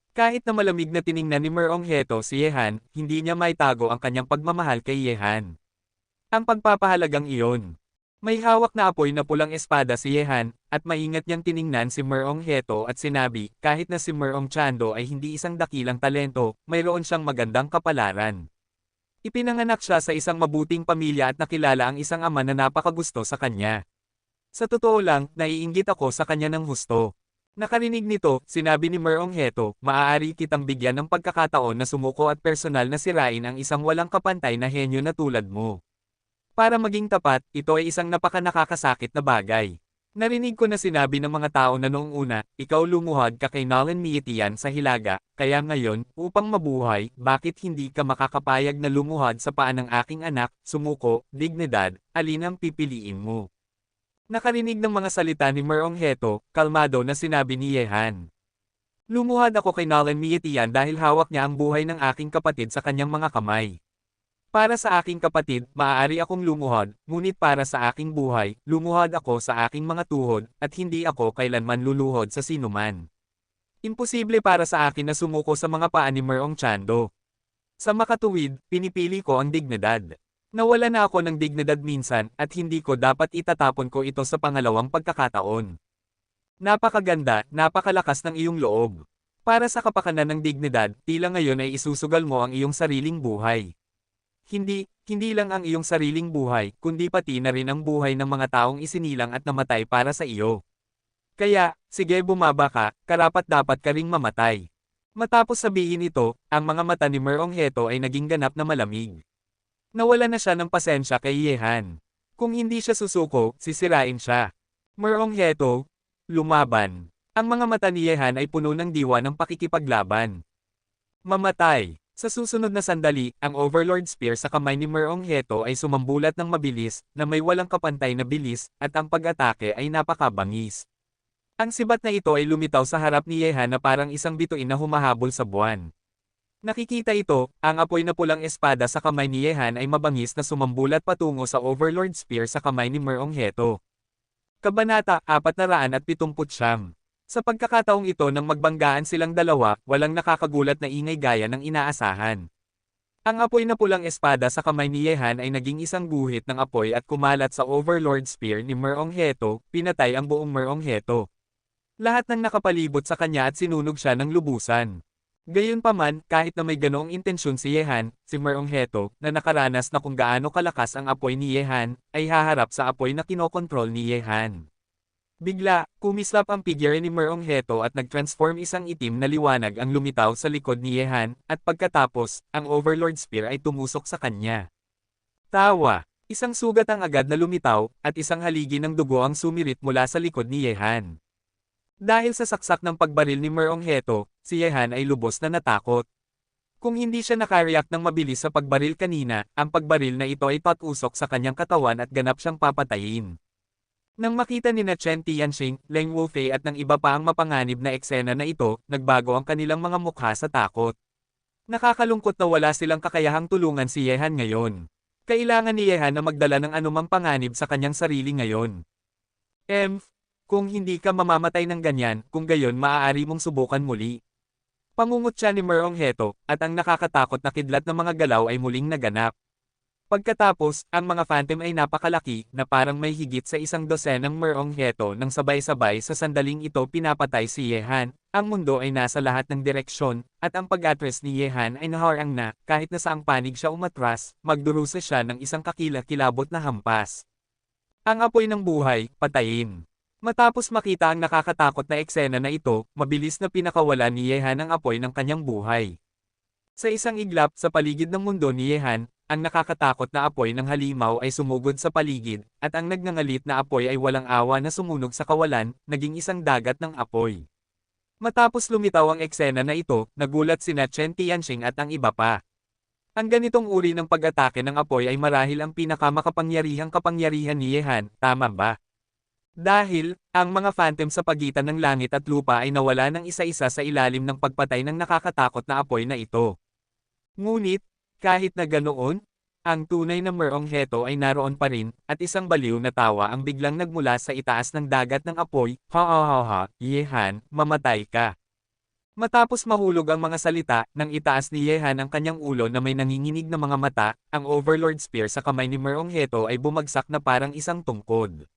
Kahit na malamig na tiningnan ni Merong Heto si Yehan, hindi niya maitago ang kanyang pagmamahal kay Yehan. Ang pagpapahalagang iyon. May hawak na apoy na pulang espada si Yehan, at maingat niyang tiningnan si Merong Heto at sinabi, kahit na si Merong Chando ay hindi isang dakilang talento, mayroon siyang magandang kapalaran. Ipinanganak siya sa isang mabuting pamilya at nakilala ang isang ama na napakagusto sa kanya. Sa totoo lang, naiinggit ako sa kanya ng husto. Nakarinig nito, sinabi ni Merong Heto, maaari kitang bigyan ng pagkakataon na sumuko at personal na sirain ang isang walang kapantay na henyo na tulad mo. Para maging tapat, ito ay isang napaka-nakakasakit na bagay. Narinig ko na sinabi ng mga tao na noong una, ikaw lumuhod ka kay Nolan Mietian sa Hilaga, kaya ngayon, upang mabuhay, bakit hindi ka makakapayag na lumuhod sa paan ng aking anak, sumuko, dignidad, alin ang pipiliin mo? Nakarinig ng mga salita ni Merong Heto, kalmado na sinabi ni Yehan. Lumuhod ako kay Nolan Mietian dahil hawak niya ang buhay ng aking kapatid sa kanyang mga kamay. Para sa aking kapatid, maaari akong lumuhod, ngunit para sa aking buhay, lumuhod ako sa aking mga tuhod, at hindi ako kailanman luluhod sa sinuman. Imposible para sa akin na sumuko sa mga paa ni Merong Chando. Sa makatuwid, pinipili ko ang dignidad. Nawala na ako ng dignidad minsan, at hindi ko dapat itatapon ko ito sa pangalawang pagkakataon. Napakaganda, napakalakas ng iyong loob. Para sa kapakanan ng dignidad, tila ngayon ay isusugal mo ang iyong sariling buhay. Hindi lang ang iyong sariling buhay, kundi pati na rin ang buhay ng mga taong isinilang at namatay para sa iyo. Kaya, sige bumaba ka, karapat-dapat ka ring mamatay. Matapos sabihin ito, ang mga mata ni Merong Heto ay naging ganap na malamig. Nawala na siya ng pasensya kay Yehan. Kung hindi siya susuko, sisirain siya. Merong Heto, lumaban. Ang mga mata ni Yehan ay puno ng diwa ng pakikipaglaban. Mamatay. Sa susunod na sandali, ang Overlord Spear sa kamay ni Merong Heto ay sumambulat ng mabilis, na may walang kapantay na bilis, at ang pag-atake ay napakabangis. Ang sibat na ito ay lumitaw sa harap ni Yehan na parang isang bituin na humahabol sa buwan. Nakikita ito, ang apoy na pulang espada sa kamay ni Yehan ay mabangis na sumambulat patungo sa Overlord Spear sa kamay ni Merong Heto. Kabanata 479. Sa pagkakataong ito nang magbanggaan silang dalawa, walang nakakagulat na ingay gaya ng inaasahan. Ang apoy na pulang espada sa kamay ni Yehan ay naging isang guhit ng apoy at kumalat sa Overlord Spear ni Merong Heto, pinatay ang buong Merong Heto. Lahat ng nakapalibot sa kanya at sinunog siya ng lubusan. Gayunpaman, kahit na may ganoong intensyon si Yehan, si Merong Heto, na nakaranas na kung gaano kalakas ang apoy ni Yehan, ay haharap sa apoy na kinokontrol ni Yehan. Bigla, kumislap ang figure ni Merong Heto at nag-transform isang itim na liwanag ang lumitaw sa likod ni Yehan, at pagkatapos, ang Overlord Spear ay tumusok sa kanya. Tawa. Isang sugat ang agad na lumitaw, at isang haligi ng dugo ang sumirit mula sa likod ni Yehan. Dahil sa saksak ng pagbaril ni Merong Heto, si Yehan ay lubos na natakot. Kung hindi siya nakareact ng mabilis sa pagbaril kanina, ang pagbaril na ito ay tatusok sa kanyang katawan at ganap siyang papatayin. Nang makita ni Chen Tianxing, Leng Wufei at ng iba pa ang mapanganib na eksena na ito, nagbago ang kanilang mga mukha sa takot. Nakakalungkot na wala silang kakayahang tulungan si Yehan ngayon. Kailangan ni Yehan na magdala ng anumang panganib sa kanyang sarili ngayon. Kung hindi ka mamamatay ng ganyan, kung gayon maaari mong subukan muli. Pangungot siya ni Merong Heto, at ang nakakatakot na kidlat ng mga galaw ay muling naganap. Pagkatapos, ang mga phantom ay napakalaki, na parang may higit sa 100 ng Merong Heto nang sabay-sabay sa sandaling ito pinapatay si Yehan. Ang mundo ay nasa lahat ng direksyon, at ang pag-atras ni Yehan ay naharang na, kahit na saang panig siya umatras, magdurusa siya ng isang kakilakilabot na hampas. Ang apoy ng buhay, patayin. Matapos makita ang nakakatakot na eksena na ito, mabilis na pinakawalan ni Yehan ang apoy ng kanyang buhay. Sa isang iglap sa paligid ng mundo ni Yehan, ang nakakatakot na apoy ng halimaw ay sumugod sa paligid, at ang nagngangalit na apoy ay walang awa na sumunog sa kawalan, naging isang dagat ng apoy. Matapos lumitaw ang eksena na ito, nagulat sina Chen Tianxing at ang iba pa. Ang ganitong uri ng pag-atake ng apoy ay marahil ang pinakamakapangyarihang kapangyarihan ni Yehan, tama ba? Dahil, ang mga phantom sa pagitan ng langit at lupa ay nawala ng isa-isa sa ilalim ng pagpatay ng nakakatakot na apoy na ito. Ngunit, kahit na ganoon, ang tunay na Merong Heto ay naroon pa rin, at isang baliw na tawa ang biglang nagmula sa itaas ng dagat ng apoy, ha ha ha ha, Yehan, mamatay ka. Matapos mahulog ang mga salita, nang itaas ni Yehan ang kanyang ulo na may nanginginig na mga mata, ang Overlord Spear sa kamay ni Merong Heto ay bumagsak na parang isang tungkod.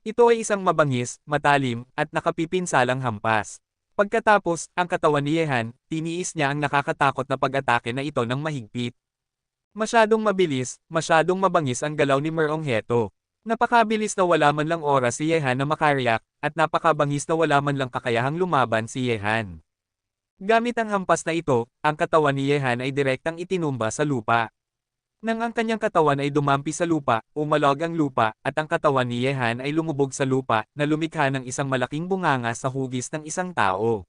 Ito ay isang mabangis, matalim, at nakapipinsalang hampas. Pagkatapos, ang katawan ni Yehan, tiniis niya ang nakakatakot na pag-atake na ito ng mahigpit. Masyadong mabilis, masyadong mabangis ang galaw ni Merong Heto. Napakabilis na wala man lang oras si Yehan na makariyak, at napakabangis na wala man lang kakayahang lumaban si Yehan. Gamit ang hampas na ito, ang katawan ni Yehan ay direktang itinumba sa lupa. Nang ang kanyang katawan ay dumampi sa lupa, umalog ang lupa, at ang katawan ni Yehan ay lumubog sa lupa, na lumikha ng isang malaking bunganga sa hugis ng isang tao.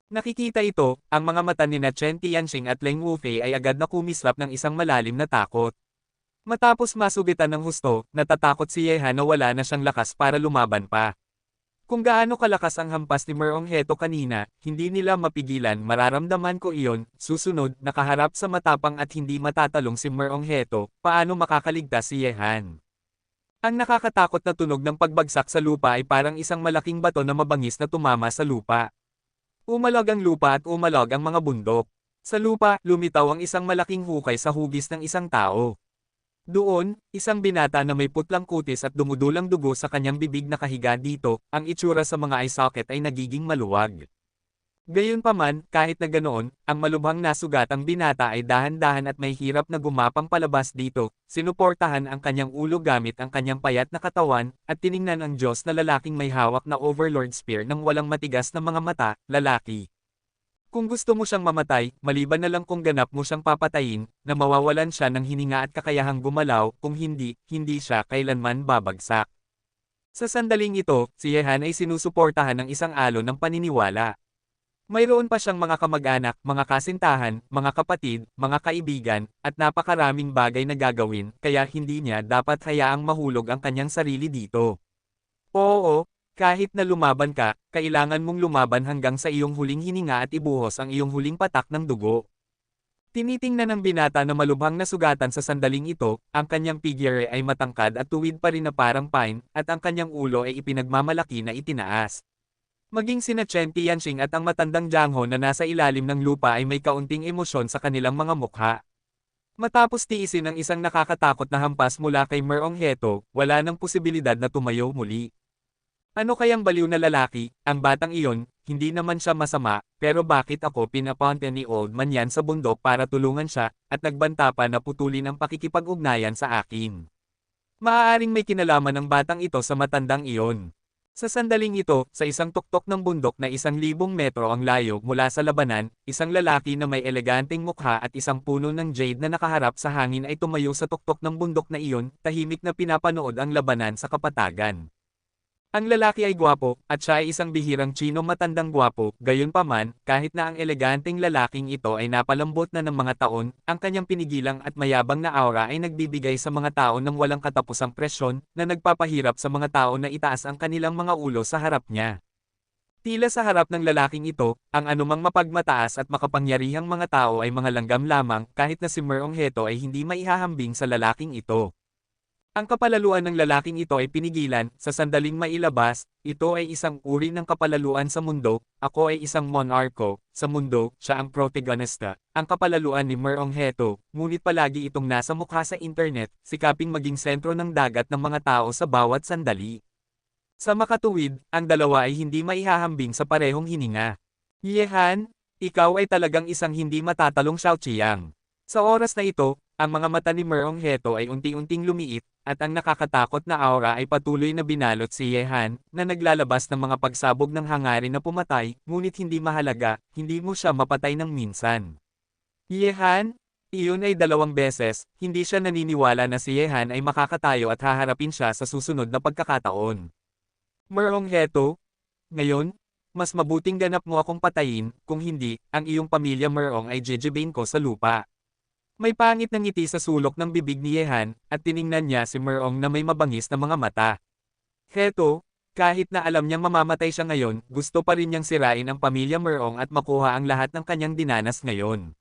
Nakikita ito, ang mga mata ni Chen Tianxing at Leng Wufei ay agad na kumislap ng isang malalim na takot. Matapos masugitan ng husto, natatakot si Yehan na wala na siyang lakas para lumaban pa. Kung gaano kalakas ang hampas ni Merong Heto kanina, hindi nila mapigilan, mararamdaman ko iyon. Susunod, nakaharap sa matapang at hindi matatalong si Merong Heto, paano makakaligtas si Yehan? Ang nakakatakot na tunog ng pagbagsak sa lupa ay parang isang malaking bato na mabangis na tumama sa lupa. Umalog ang lupa at umalog ang mga bundok. Sa lupa, lumitaw ang isang malaking hukay sa hugis ng isang tao. Doon, isang binata na may putlang kutis at dumudulang dugo sa kanyang bibig nakahiga dito, ang itsura sa mga eye socket ay nagiging maluwag. Gayunpaman, kahit na ganoon, ang malubhang nasugatang binata ay dahan-dahan at may hirap na gumapang palabas dito, sinuportahan ang kanyang ulo gamit ang kanyang payat na katawan, at tiningnan ang Diyos na lalaking may hawak na Overlord Spear ng walang matigas na mga mata, lalaki. Kung gusto mo siyang mamatay, maliban na lang kung ganap mo siyang papatayin, na mawawalan siya ng hininga at kakayahang gumalaw, kung hindi, hindi siya kailanman babagsak. Sa sandaling ito, si Yehan ay sinusuportahan ng isang alon ng paniniwala. Mayroon pa siyang mga kamag-anak, mga kasintahan, mga kapatid, mga kaibigan, at napakaraming bagay na gagawin, kaya hindi niya dapat hayaang mahulog ang kanyang sarili dito. Oo, kahit na lumaban ka, kailangan mong lumaban hanggang sa iyong huling hininga at ibuhos ang iyong huling patak ng dugo. Tinitingnan ng binata na malubhang nasugatan sa sandaling ito, ang kanyang figure ay matangkad at tuwid pa rin na parang pine, at ang kanyang ulo ay ipinagmamalaki na itinaas. Maging sina Chen Tianxing at ang matandang Jiang Ho na nasa ilalim ng lupa ay may kaunting emosyon sa kanilang mga mukha. Matapos tiisin ang isang nakakatakot na hampas mula kay Merong Heto, wala nang posibilidad na tumayo muli. Ano kayang baliw na lalaki, ang batang iyon, hindi naman siya masama, pero bakit ako pinapunta ni Old Man yan sa bundok para tulungan siya, at nagbanta pa na putulin ang pakikipag-ugnayan sa akin. Maaaring may kinalaman ng batang ito sa matandang iyon. Sa sandaling ito, sa isang tuktok ng bundok na 1,000 metro ang layo mula sa labanan, isang lalaki na may eleganteng mukha at isang puno ng jade na nakaharap sa hangin ay tumayo sa tuktok ng bundok na iyon, tahimik na pinapanood ang labanan sa kapatagan. Ang lalaki ay gwapo, at siya ay isang bihirang Chino matandang gwapo, gayunpaman, kahit na ang eleganteng lalaking ito ay napalambot na ng mga taon, ang kanyang pinigilang at mayabang na aura ay nagbibigay sa mga tao ng walang katapusang presyon, na nagpapahirap sa mga tao na itaas ang kanilang mga ulo sa harap niya. Tila sa harap ng lalaking ito, ang anumang mapagmataas at makapangyarihang mga tao ay mga langgam lamang, kahit na si Merong Heto ay hindi maihahambing sa lalaking ito. Ang kapalaluan ng lalaking ito ay pinigilan, sa sandaling mailabas, ito ay isang uri ng kapalaluan sa mundo, ako ay isang monarko, sa mundo, siya ang protagonista, ang kapalaluan ni Merong Heto, ngunit palagi itong nasa mukha sa internet, sikaping maging sentro ng dagat ng mga tao sa bawat sandali. Sa makatuwid, ang dalawa ay hindi maihahambing sa parehong hininga. Yehan, ikaw ay talagang isang hindi matatalong Xiaoqiang. Sa oras na ito, ang mga mata ni Merong Heto ay unti-unting lumiit, at ang nakakatakot na aura ay patuloy na binalot si Yehan, na naglalabas ng mga pagsabog ng hangarin na pumatay, ngunit hindi mahalaga, hindi mo siya mapatay ng minsan. Yehan? Iyon ay 2 beses, hindi siya naniniwala na si Yehan ay makakatayo at haharapin siya sa susunod na pagkakataon. Merong Heto? Ngayon? Mas mabuting ganap mo akong patayin, kung hindi, ang iyong pamilya Merong ay jejebain ko sa lupa. May pangit na ngiti sa sulok ng bibig ni Yehan, at tiningnan niya si Merong na may mabangis na mga mata. Heto, kahit na alam niyang mamamatay siya ngayon, gusto pa rin niyang sirain ang pamilya Merong at makuha ang lahat ng kanyang dinanas ngayon.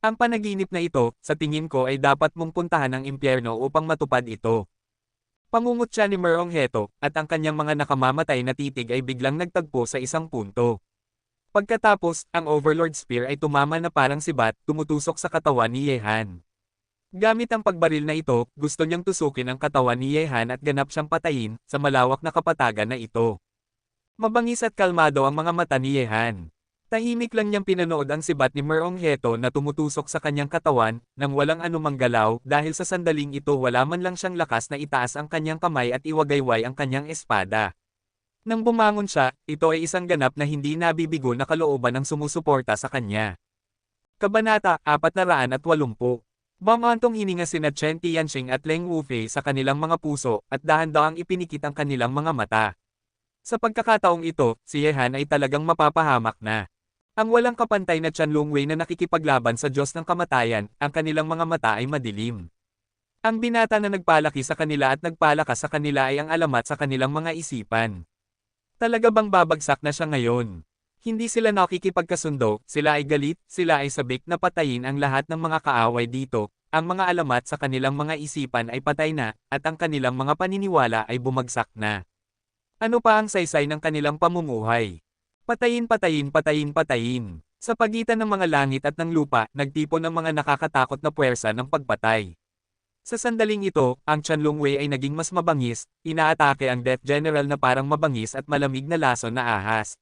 Ang panaginip na ito, sa tingin ko ay dapat mong puntahan ang impyerno upang matupad ito. Pangungot siya ni Merong Heto, at ang kanyang mga nakamamatay na titig ay biglang nagtagpo sa isang punto. Pagkatapos, ang Overlord Spear ay tumama na parang sibat, tumutusok sa katawan ni Yehan. Gamit ang pagbaril na ito, gusto niyang tusukin ang katawan ni Yehan at ganap siyang patayin, sa malawak na kapatagan na ito. Mabangis at kalmado ang mga mata ni Yehan. Tahimik lang niyang pinanood ang sibat ni Merong Heto na tumutusok sa kanyang katawan, nang walang anumang galaw, dahil sa sandaling ito wala man lang siyang lakas na itaas ang kanyang kamay at iwagayway ang kanyang espada. Nang bumangon siya, ito ay isang ganap na hindi nabibigo na kalooban ng sumusuporta sa kanya. Kabanata 480. Bumantong hininga sina Chen Tianxing at Leng Wufei sa kanilang mga puso, at dahan-dahang ipinikit ang kanilang mga mata. Sa pagkakataong ito, si Yehan ay talagang mapapahamak na. Ang walang kapantay na Chen Longwei na nakikipaglaban sa Diyos ng Kamatayan, ang kanilang mga mata ay madilim. Ang binata na nagpalaki sa kanila at nagpalakas sa kanila ay ang alamat sa kanilang mga isipan. Talaga bang babagsak na siya ngayon? Hindi sila nakikipagkasundo, sila ay galit, sila ay sabik na patayin ang lahat ng mga kaaway dito, ang mga alamat sa kanilang mga isipan ay patay na, at ang kanilang mga paniniwala ay bumagsak na. Ano pa ang saysay ng kanilang pamumuhay? Patayin, patayin, patayin, patayin. Sa pagitan ng mga langit at ng lupa, nagtipon ang mga nakakatakot na puwersa ng pagpatay. Sa sandaling ito, ang Chen Longwei ay naging mas mabangis, inaatake ang Death General na parang mabangis at malamig na lason na ahas.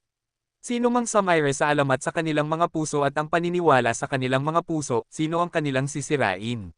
Sino mang sumayre sa alamat sa kanilang mga puso at ang paniniwala sa kanilang mga puso, sino ang kanilang sisirain?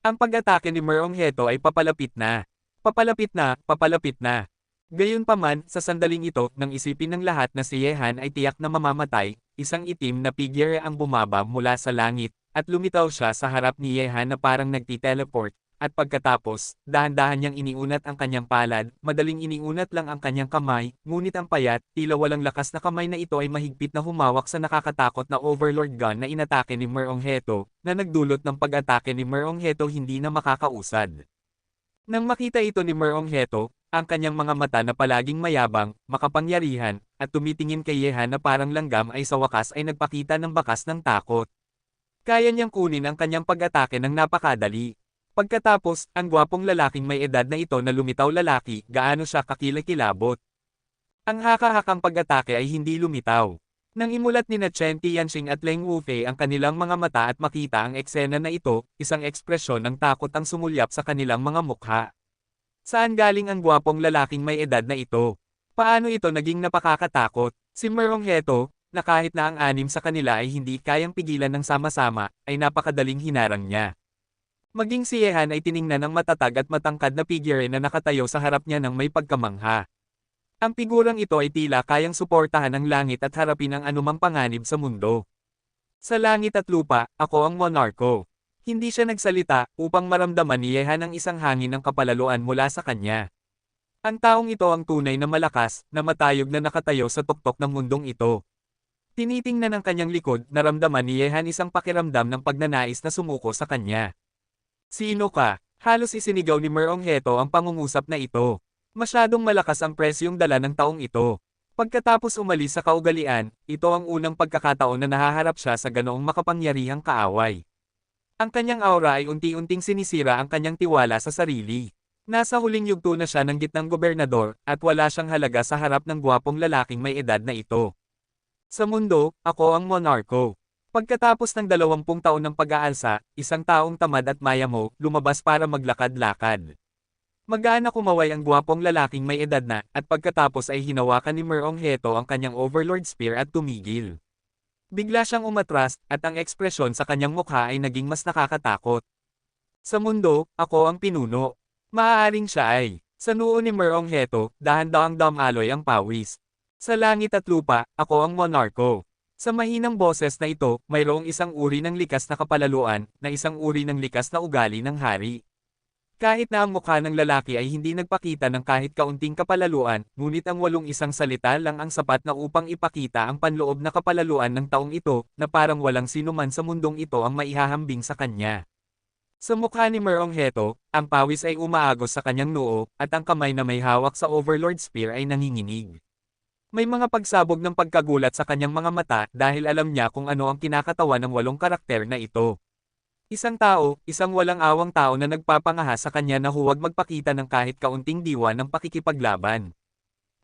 Ang pag-atake ni Merong Heto ay papalapit na. Papalapit na, papalapit na. Gayunpaman, sa sandaling ito, nang isipin ng lahat na si Yehan ay tiyak na mamamatay, isang itim na figure ang bumaba mula sa langit, at lumitaw siya sa harap ni Yehan na parang nagti-teleport, at pagkatapos, dahan-dahan niyang iniunat ang kanyang palad, madaling iniunat lang ang kanyang kamay, ngunit ang payat, tila walang lakas na kamay na ito ay mahigpit na humawak sa nakakatakot na Overlord gun na inatake ni Merong Heto, na nagdulot ng pag-atake ni Merong Heto hindi na makakausad. Nang makita ito ni Merong Heto, ang kanyang mga mata na palaging mayabang, makapangyarihan, at tumitingin kay Yehan na parang langgam ay sa wakas ay nagpakita ng bakas ng takot. Kaya niyang kunin ang kanyang pag-atake ng napakadali. Pagkatapos, ang gwapong lalaking may edad na ito na lumitaw lalaki, gaano siya kakilakilabot. Ang haka-hakang pag-atake ay hindi lumitaw. Nang imulat ni na Chen Tianxing at Leng Wufei ang kanilang mga mata at makita ang eksena na ito, isang ekspresyon ng takot ang sumulyap sa kanilang mga mukha. Saan galing ang gwapong lalaking may edad na ito? Paano ito naging napakakatakot? Si Merong Heto, na kahit na ang anim sa kanila ay hindi kayang pigilan ng sama-sama, ay napakadaling hinarang niya. Maging si Yehan ay tiningnan ng matatag at matangkad na figure na nakatayo sa harap niya ng may pagkamangha. Ang figurang ito ay tila kayang suportahan ang langit at harapin ang anumang panganib sa mundo. Sa langit at lupa, ako ang monarko. Hindi siya nagsalita upang maramdaman ni Yehan ang isang hangin ng kapalaluan mula sa kanya. Ang taong ito ang tunay na malakas, na matayog na nakatayo sa tuktok ng mundong ito. Tinitingnan ng kanyang likod, naramdaman ni Yehan isang pakiramdam ng pagnanais na sumuko sa kanya. Sino ka? Halos isinigaw ni Merong Heto ang pangungusap na ito. Masyadong malakas ang presyong dala ng taong ito. Pagkatapos umalis sa kaugalian, ito ang unang pagkakataon na nahaharap siya sa ganoong makapangyarihang kaaway. Ang kanyang aura ay unti-unting sinisira ang kanyang tiwala sa sarili. Nasa huling yugto na siya ng gitnang gobernador, at wala siyang halaga sa harap ng gwapong lalaking may edad na ito. Sa mundo, ako ang monarko. Pagkatapos ng 20 taon ng pag-aalsa, isang taong tamad at mayamo, lumabas para maglakad-lakad. Magaan na kumaway ang gwapong lalaking may edad na, at pagkatapos ay hinawakan ni Merong Heto ang kanyang Overlord Spear at tumigil. Bigla siyang umatras, at ang ekspresyon sa kanyang mukha ay naging mas nakakatakot. Sa mundo, ako ang pinuno. Maaaring siya ay. Sa noo ni Merong Heto, dahan-dahang damaloy ang pawis. Sa langit at lupa, ako ang monarko. Sa mahinang boses na ito, mayroong isang uri ng likas na kapalaluan, na isang uri ng likas na ugali ng hari. Kahit na ang mukha ng lalaki ay hindi nagpakita ng kahit kaunting kapalaluan, ngunit ang 81 salita lang ang sapat na upang ipakita ang panloob na kapalaluan ng taong ito, na parang walang sinuman sa mundong ito ang maihahambing sa kanya. Sa mukha ni Merong Heto, ang pawis ay umaagos sa kanyang noo, at ang kamay na may hawak sa Overlord Spear ay nanginginig. May mga pagsabog ng pagkagulat sa kanyang mga mata dahil alam niya kung ano ang kinakatawan ng 8 karakter na ito. Isang tao, isang walang awang tao na nagpapangaha sa kanya na huwag magpakita ng kahit kaunting diwa ng pakikipaglaban.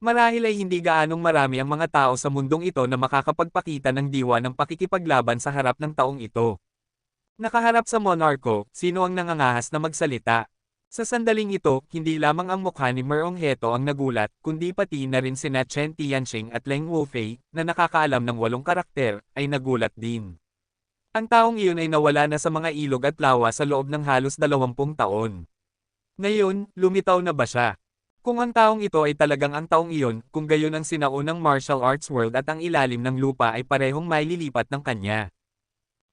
Marahil ay hindi gaanong marami ang mga tao sa mundong ito na makakapagpakita ng diwa ng pakikipaglaban sa harap ng taong ito. Nakaharap sa monarko, sino ang nangangahas na magsalita? Sa sandaling ito, hindi lamang ang mukha ni Merong Heto ang nagulat, kundi pati na rin sina Chen Tianxing at Leng Wufei, na nakakaalam ng 8 karakter, ay nagulat din. Ang taong iyon ay nawala na sa mga ilog at lawa sa loob ng halos 20 taon. Ngayon, lumitaw na ba siya? Kung ang taong ito ay talagang ang taong iyon, kung gayon ang sinaunang martial arts world at ang ilalim ng lupa ay parehong maililipat ng kanya.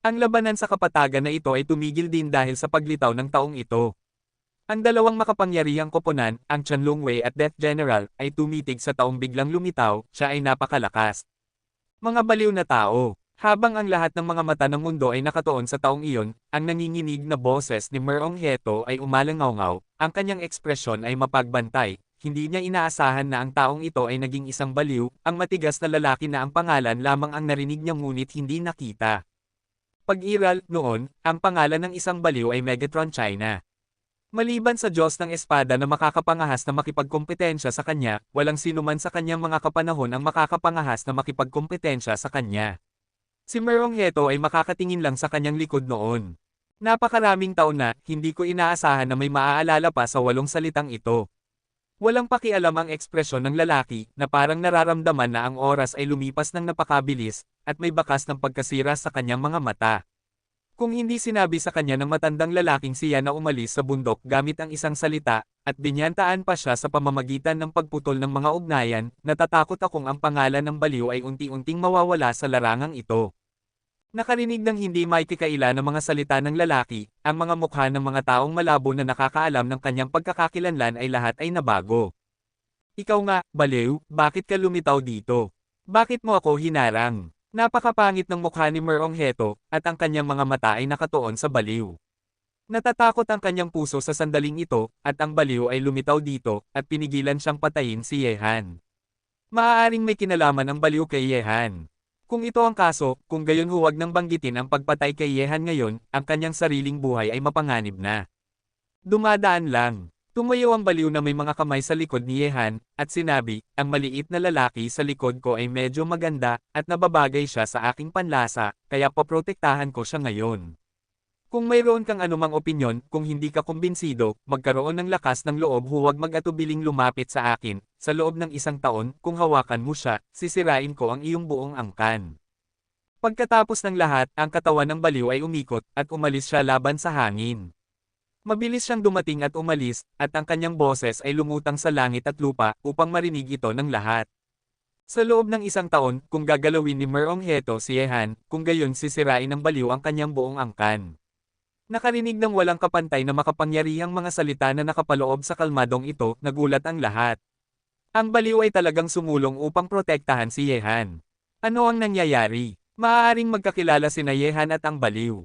Ang labanan sa kapatagan na ito ay tumigil din dahil sa paglitaw ng taong ito. Ang dalawang makapangyarihang koponan, ang Qianlong Wei at Death General, ay tumitig sa taong biglang lumitaw, siya ay napakalakas. Mga baliw na tao. Habang ang lahat ng mga mata ng mundo ay nakatuon sa taong iyon, ang nanginginig na boses ni Merong Heto ay umalangaw-ngaw, ang kanyang ekspresyon ay mapagbantay, hindi niya inaasahan na ang taong ito ay naging isang baliw, ang matigas na lalaki na ang pangalan lamang ang narinig niya ngunit hindi nakita. Pag-iral, noon, ang pangalan ng isang baliw ay Megatron China. Maliban sa Diyos ng Espada na makakapangahas na makipagkompetensya sa kanya, walang sinuman sa kanyang mga kapanahon ang makakapangahas na makipagkompetensya sa kanya. Si Merong Heto ay makakatingin lang sa kanyang likod noon. Napakaraming taon na, hindi ko inaasahan na may maaalala pa sa 8 salitang ito. Walang pakialam ang ekspresyon ng lalaki, na parang nararamdaman na ang oras ay lumipas ng napakabilis, at may bakas ng pagkasira sa kanyang mga mata. Kung hindi sinabi sa kanya ng matandang lalaking siya na umalis sa bundok gamit ang isang salita, at binyantaan pa siya sa pamamagitan ng pagputol ng mga ugnayan, natatakot akong ang pangalan ng baliw ay unti-unting mawawala sa larangang ito. Nakarinig ng hindi maikikaila ng mga salita ng lalaki, ang mga mukha ng mga taong malabo na nakakaalam ng kanyang pagkakakilanlan ay lahat ay nabago. Ikaw nga, baliw, bakit ka lumitaw dito? Bakit mo ako hinarang? Napakapangit ng mukha ni Merong Heto, at ang kanyang mga mata ay nakatuon sa baliw. Natatakot ang kanyang puso sa sandaling ito, at ang baliw ay lumitaw dito, at pinigilan siyang patayin si Yehan. Maaaring may kinalaman ang baliw kay Yehan. Kung ito ang kaso, kung gayon huwag nang banggitin ang pagpatay kay Yehan ngayon, ang kanyang sariling buhay ay mapanganib na. Dumadaan lang. Tumayo ang baliw na may mga kamay sa likod ni Yehan, at sinabi, ang maliit na lalaki sa likod ko ay medyo maganda, at nababagay siya sa aking panlasa, kaya poprotektahan ko siya ngayon. Kung mayroon kang anumang opinyon, kung hindi ka kumbinsido, magkaroon ng lakas ng loob huwag mag-atubiling lumapit sa akin, sa loob ng 1 taon, kung hawakan mo siya, sisirain ko ang iyong buong angkan. Pagkatapos ng lahat, ang katawan ng baliw ay umikot, at umalis siya laban sa hangin. Mabilis siyang dumating at umalis, at ang kanyang boses ay lumutang sa langit at lupa, upang marinig ito ng lahat. Sa loob ng 1 taon, kung gagalawin ni Merong Heto si Yehan, kung gayon sisirain ng baliw ang kanyang buong angkan. Nakarinig ng walang kapantay na makapangyarihang mga salita na nakapaloob sa kalmadong ito, nagulat ang lahat. Ang baliw ay talagang sumulong upang protektahan si Yehan. Ano ang nangyayari? Maaaring magkakilala sina Yehan at ang baliw.